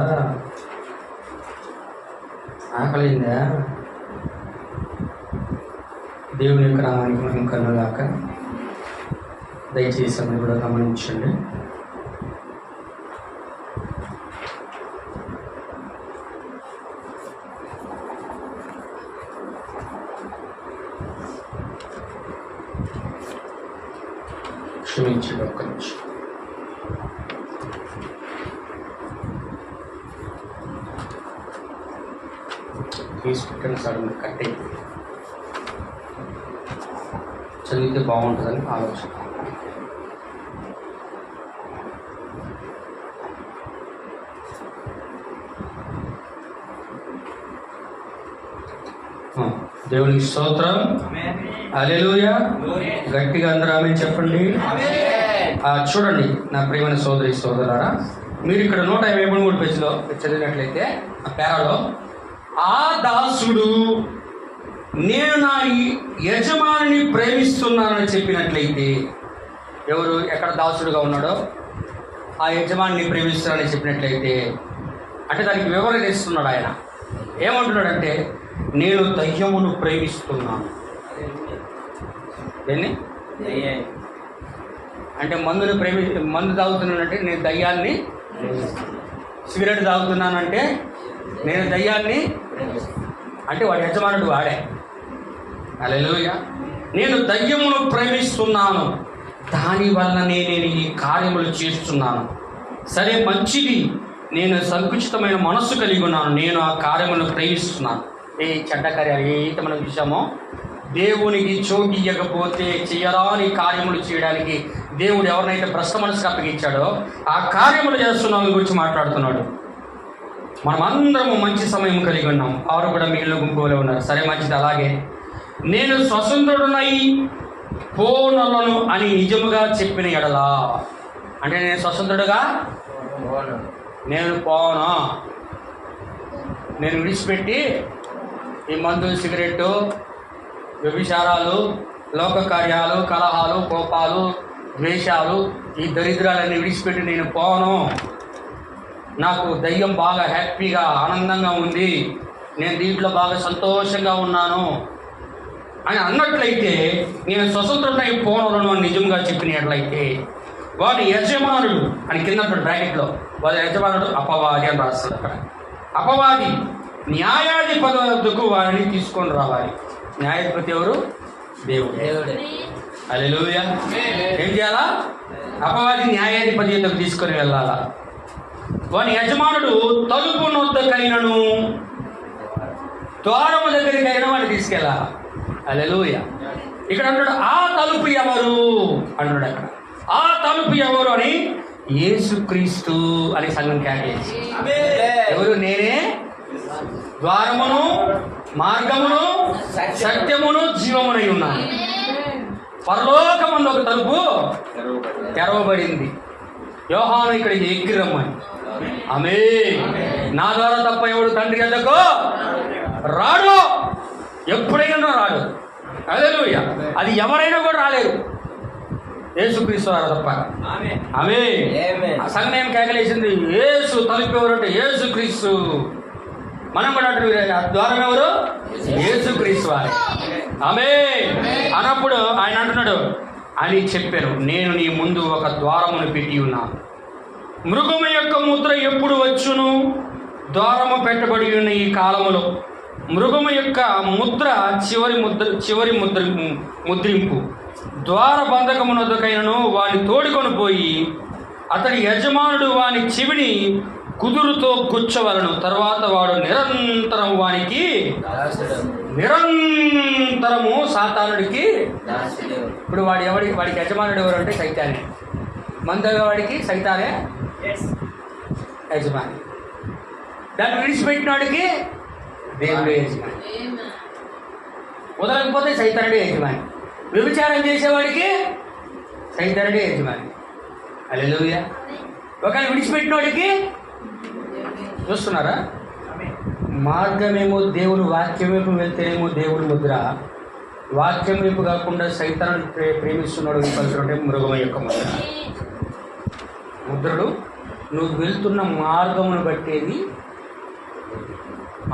ఆకలిందా? దేవుని యొక్క నామానికి మహిమ కలుగుగాక. దయచేసి అందరూ కూడా గమనించండి. తీసి పెట్టండి సార్, మీరు కట్టే చదివితే బాగుంటుందని ఆలోచన. దేవునికి స్తోత్రం, హల్లెలూయా. గట్టిగా అందరూ ఆమేన్ చెప్పండి. చూడండి నా ప్రియమైన సోదరి సోదరులారా, మీరు ఇక్కడ 153 పేజీలో చదివినట్లయితే ఆ పేరాలో, ఆ దాసుడు నేను నా యజమానిని ప్రేమిస్తున్నానని చెప్పినట్లయితే, ఎవరు ఎక్కడ దాసుడుగా ఉన్నాడో ఆ యజమానిని ప్రేమిస్తున్నానని చెప్పినట్లయితే, అంటే దానికి వివరణ ఇస్తున్నాడు ఆయన. ఏమంటున్నాడంటే, నేను దయ్యమును ప్రేమిస్తున్నాను. దేన్ని అంటే మందు తాగుతున్నానంటే నేను దయ్యాన్ని, సిగరెట్ తాగుతున్నానంటే నేను దయ్యాన్ని, అంటే వాడి యజమానుడు వాడే. హల్లెలూయా. నేను దయ్యమును ప్రేమిస్తున్నాను, దానివల్లనే నేను ఈ కార్యములు చేస్తున్నాను. సరే మంచిది, నేను సంకుచితమైన మనస్సు కలిగి ఉన్నాను, నేను ఆ కార్యములను ప్రేమిస్తున్నాను. ఈ చెడ్డ కార్యాలు ఏదైతే మనం చూసామో, దేవునికి చోటు ఇవ్వకపోతే చేయరాని కార్యములు చేయడానికి దేవుడు ఎవరినైతే భ్రష్ట మనసుకు అప్పగించాడో ఆ కార్యములు చేస్తున్న వాళ్ళ గురించి మాట్లాడుతున్నాడు. మనం అందరము మంచి సమయం కలిగి ఉన్నాం, వారు కూడా మిగిలిన గుంపులో ఉన్నారు. సరే మంచిది. అలాగే నేను స్వతంత్రుడునై పోనలను అని నిజముగా చెప్పిన ఎడలా, అంటే నేను స్వతంత్రుడుగా నేను పోను, నేను విడిచిపెట్టి ఈ మందు, సిగరెట్టు, వ్యభిచారాలు, లోక కార్యాలు, కలహాలు, కోపాలు, ద్వేషాలు, ఈ దరిద్రాలన్నీ విడిచిపెట్టి నేను పోను, నాకు దయ్యం బాగా హ్యాపీగా ఆనందంగా ఉంది, నేను దీంట్లో బాగా సంతోషంగా ఉన్నాను అని అన్నట్లయితే, నేను స్వతంత్రుడై పోనలను అని నిజంగా చెప్పినట్లయితే, వాడి యజమానుడు అని కింద బ్రాకెట్లో వాడి యజమానుడు అపవాది అని రాస్తుంది. అక్కడ అపవాది న్యాయాధిపతి వద్దకు వారిని తీసుకొని రావాలి. న్యాయాధిపతి ఎవరు? దేవుడు. హల్లెలూయా. ఏం చేయాలా? అపవాది న్యాయాధిపతి వద్దకు తీసుకొని వెళ్ళాలా. వాని యజమానుడు తలుపు నొద్దకైనను ద్వారము దగ్గరికైనా వాడిని తీసుకెళ్ళాలా. హల్లెలూయా. ఇక్కడ అంటాడు, ఆ తలుపు ఎవరు అంటాడు. అక్కడ ఆ తలుపు ఎవరు అని యేసుక్రీస్తు అని సంఘం కేకేసి, ఎవరు? నేనే ద్వారమును, మార్గమును, సత్యమును, జీవమునై ఉన్నాను. పరలోకమందు ఒక తలుపు తెరవబడింది. యోహాను ఇక్కడ ఎక్కిరమ్మని. ఆమేన్. నా ద్వారా తప్ప ఎవడు తండ్రి వద్దకు రాడు, ఎప్పుడైనా రాడు. హల్లెలూయా. అది ఎవరైనా కూడా రాలేరు, యేసుక్రీస్తు వారు తప్ప. ఆమేన్. ఆ సంఘం ఏం కేకలేసింది? యేసు తలుపు ఎవరు అంటే యేసుక్రీస్తు. మనం కూడా ద్వారం ఎవరు? యేసుక్రీస్తు వారు. ఆమేన్. అన్నప్పుడు ఆయన అంటున్నాడు అని చెప్పారు, నేను నీ ముందు ఒక ద్వారమును పెట్టి ఉన్నాను, మృగము యొక్క ముద్ర ఎప్పుడు వచ్చును? ద్వారము పెట్టబడి ఉన్న ఈ కాలములో మృగము యొక్క ముద్ర చివరి ముద్రింపు. ద్వార బంధకమునొద్దకైనను వాని తోడుకొని పోయి అతని యజమానుడు వాని చెవిని కుదురుతో గుచ్చవలను. తర్వాత వాడు నిరంతరము సాతానుడికి. ఇప్పుడు వాడికి యజమానుడు ఎవరు అంటే సైతానే. మందవాడికి సైతానే యజమాని. దాన్ని విడిచిపెట్టినాడికి దేవుడే యజమాని. వదలకపోతే సైతానుడే యజమాని. వ్యభిచారం చేసేవాడికి సైతానుడే యజమాని. హల్లెలూయా. ఒకవేళ విడిచిపెట్టినోడికి చూస్తున్నారా? మార్గమేమో దేవుడు, వాక్యం వైపు వెళ్తేనేమో దేవుడి ముద్ర. వాక్యం వైపు కాకుండా సైతాను ప్రేమిస్తున్నాడు అంటే మృగం యొక్క ముద్ర. ముద్రలు నువ్వు వెళ్తున్న మార్గమును బట్టేది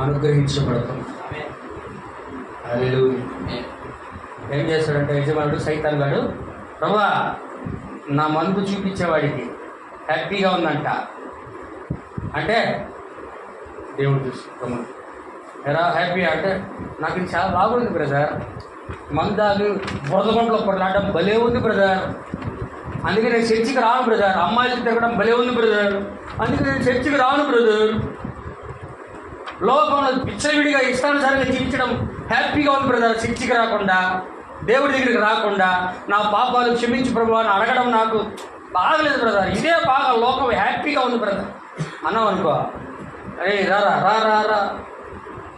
అనుగ్రహించబడుతుంది. హల్లెలూయా. ఏం చేస్తాడంటే యజమానుడు, సైతాన్ గాడు, ప్రభువా నా మందు చూపించేవాడికి హ్యాపీగా ఉందంట అంటే దేవుడు చూసి ఎలా హ్యాపీ అంటే, నాకు ఇది చాలా బాగుంది బ్రదర్, మందాలు బురదగుంటలో కొట్లాడడం భలే ఉంది బ్రదర్, అందుకే నేను చర్చికి రాను బ్రదర్, అమ్మాయిలు తిరగడం భలే ఉంది బ్రదర్, అందుకే నేను చర్చికి రాను బ్రదర్. లోకంలో పిచ్చవిడిగా ఇష్టానుసారంగా జీవించడం హ్యాపీగా ఉంది బ్రదర్. చర్చికి రాకుండా, దేవుడి దగ్గరికి రాకుండా, నా పాపాలు క్షమించి ప్రభువా అని అడగడం నాకు బాగలేదు బ్రదర్. ఇదే బాగా లోకం హ్యాపీగా ఉంది బ్రదర్ అన్నాం అనుకో, రే రా రా రా రా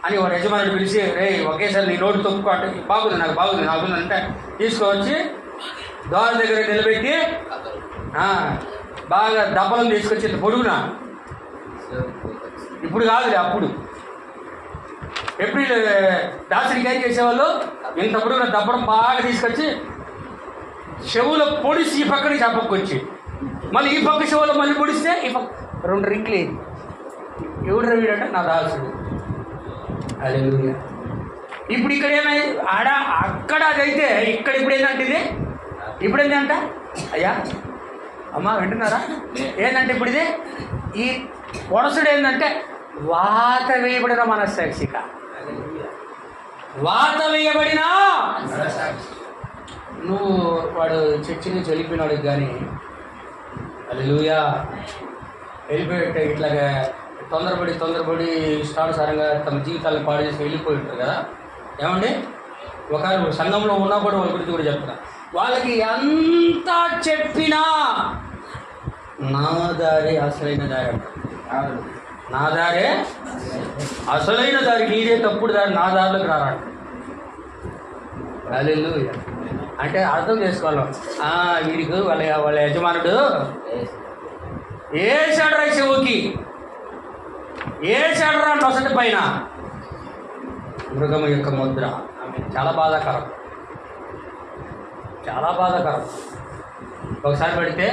అని వాడు యజమానుడు పిలిచి, రే ఒకేసారి నీ నోటు తొక్కు అంటే బాగుంది నాకు అంటే తీసుకొచ్చి ద్వారం దగ్గర నిలబెట్టి బాగా దప్పలను తీసుకొచ్చి పొడుగునా, ఇప్పుడు కాదులే అప్పుడు ఏప్రిల్ దాసరికి ఏం చేసేవాళ్ళు, ఇంత పొడుగున దప్పడం బాగా తీసుకొచ్చి చెవులో పొడిచి ఈ పక్క నుంచి ఆ పక్క వచ్చి మళ్ళీ ఈ పక్క చెవులో మళ్ళీ పొడిస్తే ఈ పక్క 2 రింకులు ఎవడు రవిడంటే నా దాసుడు. హల్లెలూయా. ఇప్పుడు ఇక్కడ ఏమైంది, అక్కడ అదైతే ఇక్కడ ఇప్పుడు ఏంటంటే ఇది ఇప్పుడు ఏంటంట, అయ్యా అమ్మా వింటున్నారా, ఏంటంటే ఇప్పుడు ఇది ఈ పొడసుడు ఏంటంటే వాత వేయబడిన మనస్సాక్షిక, వాత వేయబడిన నువ్వు వాడు చర్చి నుంచి వెళ్ళిపోయినాడు కానీ హల్లెలూయా వెళ్ళిపోయి ఇట్లాగా తొందరపడి ఇష్టానుసారంగా తమ జీవితాలను పాడు చేసి వెళ్ళిపోయి ఉంటారు కదా. ఏమండి ఒకరు సంఘంలో ఉన్నా కూడా వాళ్ళ గురించి కూడా చెప్తున్నా, వాళ్ళకి ఎంత చెప్పినా నా దారి అసలైన దారి అంటారు. నా దారే అసలైన దారి, నీదే తప్పుడు దారి, నా దారిలోకి రారాడు. హల్లెలూయా. అంటే అర్థం చేసుకోవాలి, వీడికి వాళ్ళ యజమానుడు ఏసాడు రా చెవుకి, ఏసాడు రా నొసటి పైన మృగము యొక్క ముద్ర. చాలా బాధాకరం, చాలా బాధాకరం. ఒకసారి పడితే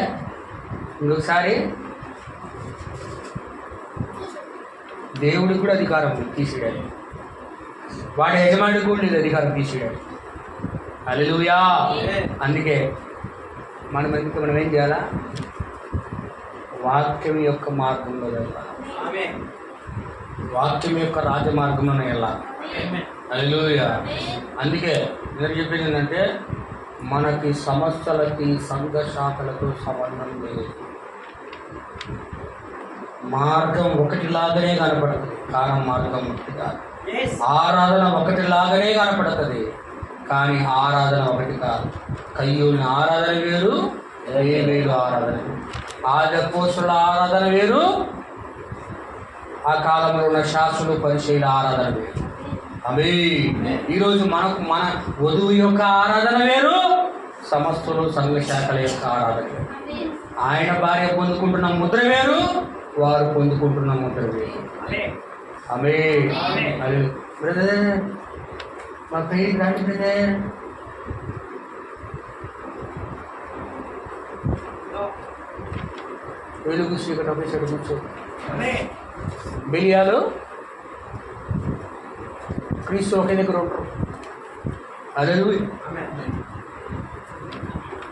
ఇంకొకసారి దేవుడికి కూడా అధికారం తీసేయడాడు, వాడి యజమానుడికి కూడా లేదు అధికారం తీసేయడాడు. హల్లెలూయా. అందుకే మనం ఏం చేయాలా, వాక్యం యొక్క మార్గంలో వెళ్ళాలి, వాక్యం యొక్క రాజమార్గంలోనే వెళ్ళాలి. హల్లెలూయా. అందుకే నేను చెప్పింది ఏంటంటే మనకి సమస్యలకి సంఘ శాఖలతో సంబంధం లేదు. మార్గం ఒకటిలాగానే కనపడుతుంది, కారణం మార్గం ఒకటి కాదు. ఆరాధన ఒకటిలాగానే కనపడుతుంది, కానీ ఆరాధన ఒకటి కాదు. కయ్యూని ఆరాధన వేరు, వేరు ఆరాధన వేరు. ఆదిపోస్తుల ఆరాధన వేరు, ఆ కాలంలో ఉన్న శాస్త్రులు పరిచయుల ఆరాధన వేరు. అవి ఈరోజు మన వధువు యొక్క ఆరాధన వేరు, సమస్తులు సంఘ శాఖల యొక్క ఆరాధన వేరు. ఆయన భార్య పొందుకుంటున్న ముద్ర వేరు, వారు పొందుకుంటున్న ముద్ర వేరు. అమే అది బ్రదర్ మా పేరు రాండి బ్రదర్. వెలుగు చీకటి ఒకేసారి కూర్చో. బెలియాలు క్రీస్తు ఒకే దగ్గర ఉంటారు. హల్లెలూయా.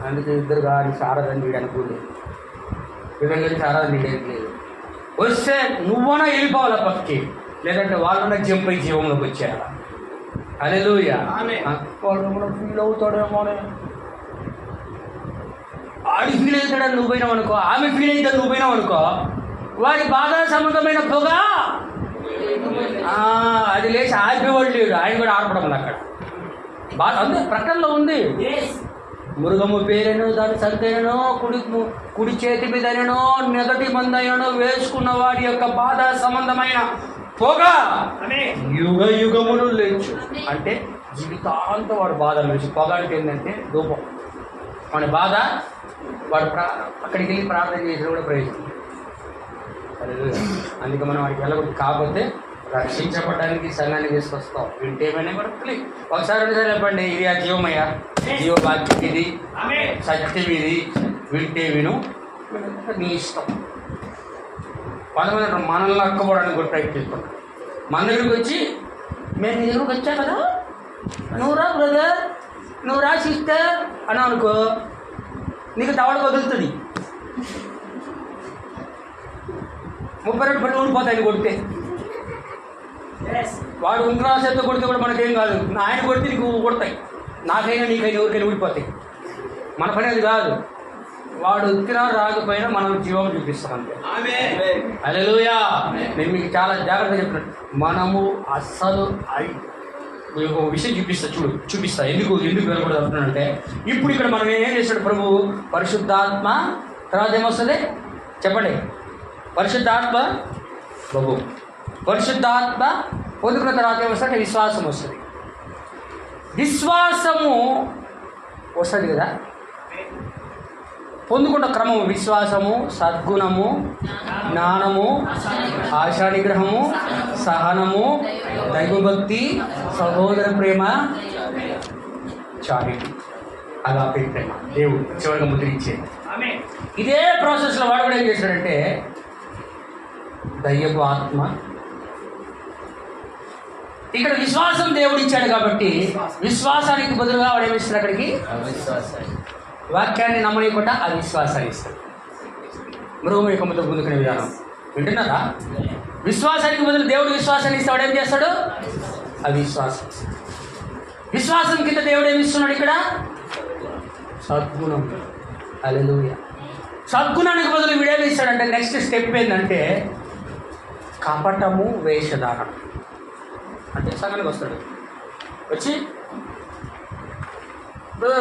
అందుకే ఇద్దరు కానీ ఆరాధన చేయడానికి కూడా ఇద్దరు కలిసి ఆరాధన చేయడానికి లేదు. వస్తే నువ్వన్నా వెళ్ళిపోవాలా పక్కకి, లేదంటే వాళ్ళన్నా జంప్ అయి జీవంలోకి వచ్చేయాలా. హల్లెలూయా. వాళ్ళు ఫీల్ అవుతాడేమో, ఆడి ఫీల్ అవుతాడని నువ్వు పోయినావు అనుకో, ఆమె ఫీల్ అవుతాడు నువ్వు పోయినావు అనుకో, వాడి బాధ సంబంధమైన పొగ అది లేచి ఆర్పేవాడు లేడు, ఆయన కూడా ఆర్పడం అక్కడ బాధ అంతే. ప్రకటనలో ఉంది, మృగము పేరును దాని సంతేనో కుడి చేతి మీదనో నెగటి మందైనను వేసుకున్న వాడి యొక్క బాధ సంబంధమైన పొగ యుగ యుగములు లేచు. అంటే జీవితాంతం వాడు బాధ లేచి. పొగ అంటే ఏంటంటే ధూపం. మన బాధ వాడు అక్కడికి వెళ్ళి ప్రార్థన చేసిన కూడా ప్రయోజనం. అందుకే మనం వాడికి వెళ్ళకూడదు. కాకపోతే రక్షించబడడానికి సంఘాన్ని తీసుకొస్తాం. వింటే ఏమైనా కూడా ఒకసారి రెండుసారి చెప్పండి, ఇది ఆ జీవమయ్యా, జీవవాక్యం ఇది, సత్యం ఇది, వింటే విను, నీ ఇష్టం. కొంతమంది మనల్ని అక్కబోవడానికి కూడా ప్రయత్నిస్తాం. మన దగ్గరికి వచ్చి మేము నీ దగ్గరకు వచ్చా కదా, నువ్వు రా బ్రదర్, నువ్వు రా సిస్టర్ అని అనుకో, నీకు దవడ వదులుతుంది. 32 పళ్ళు ఊడిపోతాయి కొడితే. వాడు ఉంగరాసేతో కొడితే కూడా మనకేం కాదు, ఆయన కొడితే నీకు కొడతాయి. నాకైనా నీకైనా ఎవరికైనా ఊడిపోతాయి. మన పని అది కాదు. వాడు ఉత్తినా రాకపోయినా మనం జీవం చూపిస్తాం అంతే. హల్లెలూయా. నేను మీకు చాలా జాగ్రత్తగా చెప్తున్నాను. మనము అస్సలు మీకు ఒక విషయం చూపిస్తా ఎందుకు వెళ్ళకూడదు అంటున్నానంటే, ఇప్పుడు ఇక్కడ మనం ఏం చేస్తాడు ప్రభువు? పరిశుద్ధాత్మ, తర్వాత ఏమొస్తుంది చెప్పండి? పరిశుద్ధాత్మ ప్రభు, పరిశుద్ధాత్మ పొందుకున్న తర్వాత ఏమొస్తుంది? విశ్వాసం వస్తుంది. విశ్వాసము వస్తుంది కదా, పొందుకున్న క్రమము విశ్వాసము, సద్గుణము, జ్ఞానము, ఆశా నిగ్రహము, సహనము, దైవభక్తి, సహోదర ప్రేమ, చారిటీ, అగాపే ప్రేమ. దేవుడు చివరిగా ముద్రించేది. ఇదే ప్రాసెస్లో వాడు కూడా ఏం చేశాడంటే, దయ్యపు ఆత్మ, ఇక్కడ విశ్వాసం దేవుడు ఇచ్చాడు కాబట్టి విశ్వాసానికి బదులుగా వాడు ఏమిస్తాడు? అక్కడికి వాక్యాన్ని నమ్మనీయకుండా అవిశ్వాసాన్ని ఇస్తాడు. మృగం యొక్క ముద్ద పొందుకునే విధానం వింటున్నారా? విశ్వాసానికి బదులు దేవుడు విశ్వాసాన్ని ఇస్తే వాడు ఏం చేస్తాడు? అవిశ్వాసం. విశ్వాసం కింద దేవుడు ఏమి ఇస్తున్నాడు ఇక్కడ? సద్గుణం. హల్లెలూయా. సద్గుణానికి బదులు వీడేమి ఇస్తాడంటే, నెక్స్ట్ స్టెప్ ఏంటంటే కపటము, వేషధారణ. అంటే సంఘానికి వస్తాడు, వచ్చి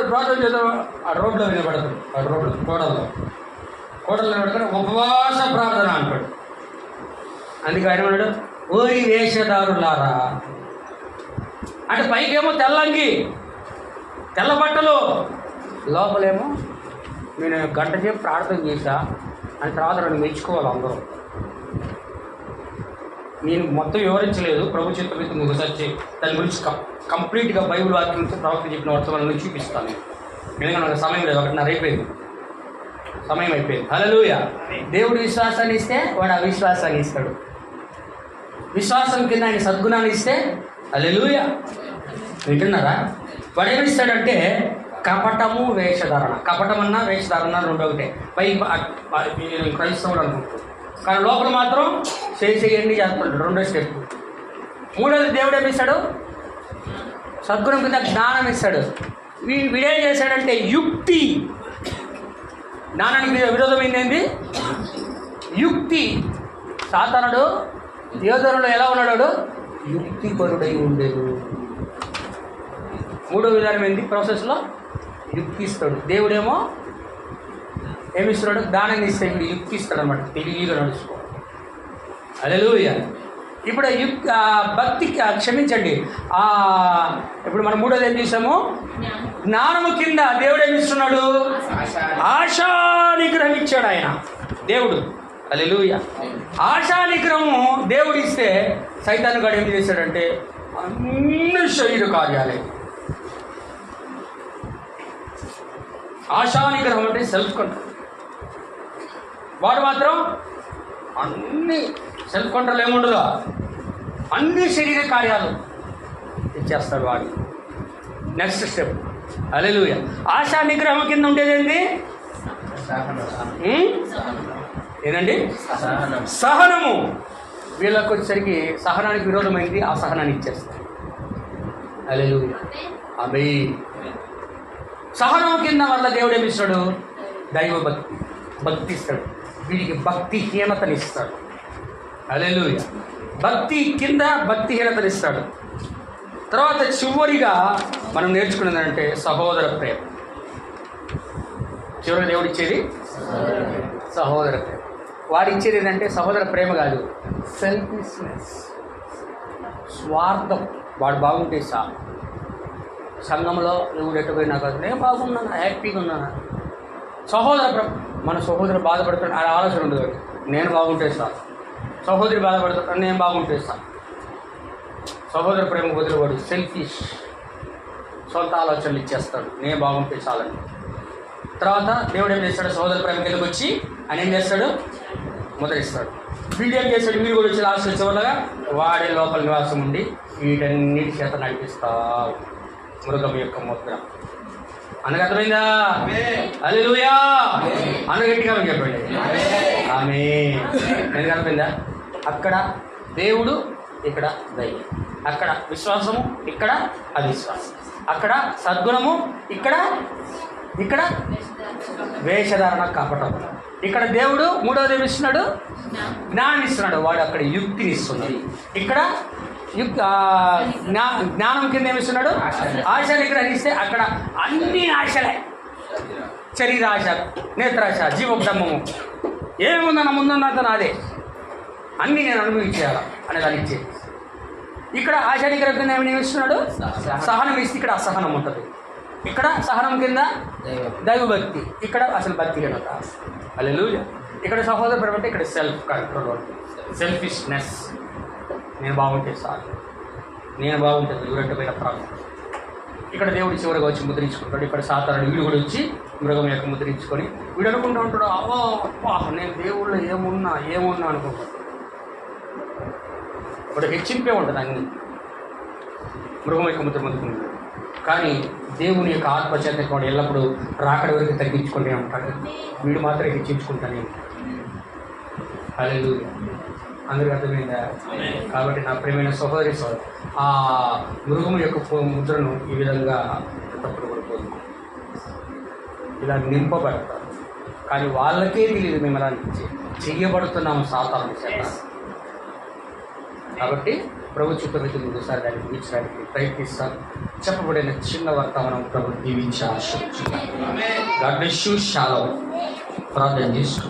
ప్రార్థన చేద్దాం, ఆ రోడ్లో వినబడతాడు, ఆ రోడ్లో కోడల్లో వినబడతాడు, ఉపవాస ప్రార్థన అంటాడు. అందుకే ఆయన అన్నాడు, ఓరి వేషధారులారా అంటే పైకేమో తెల్లంగి, తెల్ల బట్టలు, లోపలేమో నేను గంట సేపు ప్రార్థన చేశా అని తర్వాత నన్ను మెచ్చుకోవాలి అందరూ. నేను మొత్తం వివరించలేదు, ప్రభు చిత్రరీతి ఒకసారి దాని గురించి కంప్లీట్గా బైబిల్ వాక్యం నుంచి ప్రవక్త చెప్పిన వర్తమానాలను చూపిస్తాను. ఎందుకంటే నాకు సమయం లేదు, 1:30 అయిపోయింది, సమయం అయిపోయింది. హల్లెలూయా. దేవుడు విశ్వాసాన్ని ఇస్తే వాడు అవిశ్వాసాన్ని ఇస్తాడు. విశ్వాసం కింద ఆయన సద్గుణాన్ని ఇస్తే హల్లెలూయా. వింటున్నారా? వాడు ఏమి ఇస్తాడంటే కపటము, వేషధారణ. కపటం అన్నా వేషధారణ రెండు ఒకటే. పై క్రైస్తవుడు అనుకుంటాడు, కానీ లోపల మాత్రం చేసేయండి చేస్తాడు. రెండో స్టెప్. మూడోది దేవుడు ఏమి ఇస్తాడు? సద్గుణం కింద జ్ఞానం ఇస్తాడు. వీడేం చేశాడంటే యుక్తి. జ్ఞానానికి విరోధమైంది యుక్తి. సాతానుడు యోధనుడు ఎలా ఉన్నాడు? యుక్తిపరుడై ఉండేది. మూడో విధానం ఏంటి? ప్రాసెస్లో యుక్తి ఇస్తాడు. దేవుడేమో ఏమిస్తున్నాడు? జ్ఞానాన్ని ఇస్తే ఇప్పుడు యుక్తి ఇస్తాడు అనమాట, తెలివిగా నడుచుకో. హల్లెలూయా. ఇప్పుడు భక్తి, క్షమించండి, ఇప్పుడు మనం మూడోది ఏం చేసాము? జ్ఞానము కింద దేవుడు ఏమి ఇస్తున్నాడు? ఆశా నిగ్రహం ఇచ్చాడు ఆయన దేవుడు. హల్లెలూయా. ఆశా నిగ్రహము దేవుడు ఇస్తే సైతాను గాడు ఏం చేశాడంటే అన్ని శరీర కార్యాలే. ఆశా నిగ్రహం అంటే సెల్ఫ్ కంట్రోల్. వాడు మాత్రం అన్ని సెల్ఫ్ కంట్రోల్ ఏముండదు, అన్ని శరీర కార్యాలు ఇచ్చేస్తాడు వాడు. Next step. హల్లెలూయా. ఆశా నిగ్రహం కింద ఉండేది ఏంటి? ఏదండి? సహనము. వీళ్ళకి వచ్చేసరికి సహనానికి విరోధమైంది, ఆ సహనాన్ని ఇచ్చేస్తారు. హల్లెలూయా. ఆమేన్. సహనం కింద వల్ల దేవుడు ఏమి ఇస్తాడు? దైవ భక్తి, భక్తి ఇస్తాడు. వీడికి భక్తిహీనతనిస్తాడు. హల్లెలూయా. భక్తి కింద భక్తిహీనతనిస్తాడు. తర్వాత చివరిగా మనం నేర్చుకున్నదంటే సహోదర ప్రేమ. చివరి దేవుడు ఇచ్చేది సహోదర ప్రేమ. వాడు ఇచ్చేది ఏంటంటే సహోదర ప్రేమ కాదు, సెల్ఫిష్నెస్, స్వార్థం. వాడు బాగుంటే చాలు. సంఘంలో నువ్వు ఎట్టుపోయినా కాదు, నేను బాగున్నాను, హ్యాపీగా ఉన్నాను. మన సహోదరు బాధపడుతున్నాడు, ఆ ఆలోచన ఉండదు. నేను బాగుంటే చాలు. సహోదరి బాధపడుతున్నాడు, నేను బాగుంటే చాలు. సహోదర ప్రేమ వదిలివాడు సెల్ఫిష్, సొంత ఆలోచనలు ఇచ్చేస్తాడు, నేను బాగుంటే చాలని. తర్వాత దేవుడు ఏం చేస్తాడు? సహోదర ప్రేమ కిందకు వచ్చి ఆయన ఏం చేస్తాడు? ముద్రిస్తాడు. వీడు ఏం చేస్తాడు? వీడు కూడా వచ్చి లాస్ట్ చివరగా వాడే లోపల నివాసం ఉండి వీటన్నిటి చేత నడిపిస్తావు. మృగం యొక్క ముద్ర. అనగా అర్థమైందా? హల్లెలూయా. అనగట్టిగా చెప్పండి ఆమేన్. ఎందుకు అర్థమైందా? అక్కడ దేవుడు, ఇక్కడ దయ్యం. అక్కడ విశ్వాసము, ఇక్కడ అవిశ్వాసం. అక్కడ సద్గుణము, ఇక్కడ ఇక్కడ వేషధారణ కపటం. ఇక్కడ దేవుడు మూడవది ఏమి ఇస్తున్నాడు? జ్ఞానం ఇస్తున్నాడు. వాడు అక్కడ యుక్తిని ఇస్తున్నాడు. ఇక్కడ జ్ఞానం కింద ఏమిస్తున్నాడు? ఆశ నిగ్రహం ఇస్తే అక్కడ అన్ని ఆశలే, శరీరాశ, నేత్రాశ, జీవోపదమ్మము, ఏముందన్న ముందున్నంత నాదే, అన్నీ నేను అనుభవించేయాలా అనే దాన్ని ఇచ్చేది. ఇక్కడ ఆశ నిగ్రహం కింద ఏమి ఇస్తున్నాడు? సహనం ఇస్తే ఇక్కడ అసహనం ఉంటుంది. ఇక్కడ సహనం కింద దైవభక్తి, ఇక్కడ అసలు భక్తి కనుక. హల్లెలూయా. ఇక్కడ సహోదరు అంటే ఇక్కడ సెల్ఫ్ కంట్రోల్, సెల్ఫిష్నెస్. నేను బాగుంటే చాలు, నేను బాగుంటే ఎవరంటే పోయిన ప్రాబ్లం. ఇక్కడ దేవుడు చివరిగా వచ్చి ముద్రించుకుంటాడు. ఇక్కడ సాతానుడు వీడు కూడా వచ్చి మృగం యొక్క ముద్రించుకొని వీడు అనుకుంటూ ఉంటాడు, అబ్బా నేను దేవుళ్ళు ఏమున్నా అనుకుంటాడు. ఇప్పుడు హెచ్చింపే ఉంటుంది అన్ని, మృగం యొక్క ముద్ర ముందుకుంటాడు. కానీ దేవుని యొక్క ఆత్మచేత వాడు ఎల్లప్పుడూ రాకడ వరకు తగ్గించుకుంటూనే ఉంటాడు. వీడు మాత్రం హెచ్చించుకుంటానే ఉంటాడు. హల్లెలూయా. అందరికీ అర్థమైందా? కాబట్టి నా ప్రియమైన సహోదరి సోదరు, ఆ మృగము యొక్క ముద్రను ఈ విధంగా తప్పుడు పడిపోతుంది, ఇలా నింపబడతారు. కానీ వాళ్ళకే తెలియదు మేము ఎలా చెయ్యబడుతున్నాము సాతాను చేత. కాబట్టి ప్రభు చిత్తమైతే ముందుసారి దాన్ని ముగించడానికి ప్రయత్నిస్తాను. చెప్పబడిన చిన్న వర్తమానం ప్రభు దీవించి ఆశించున్నాను. God bless you. షాలోమ్. ప్రార్థన చేసుకో.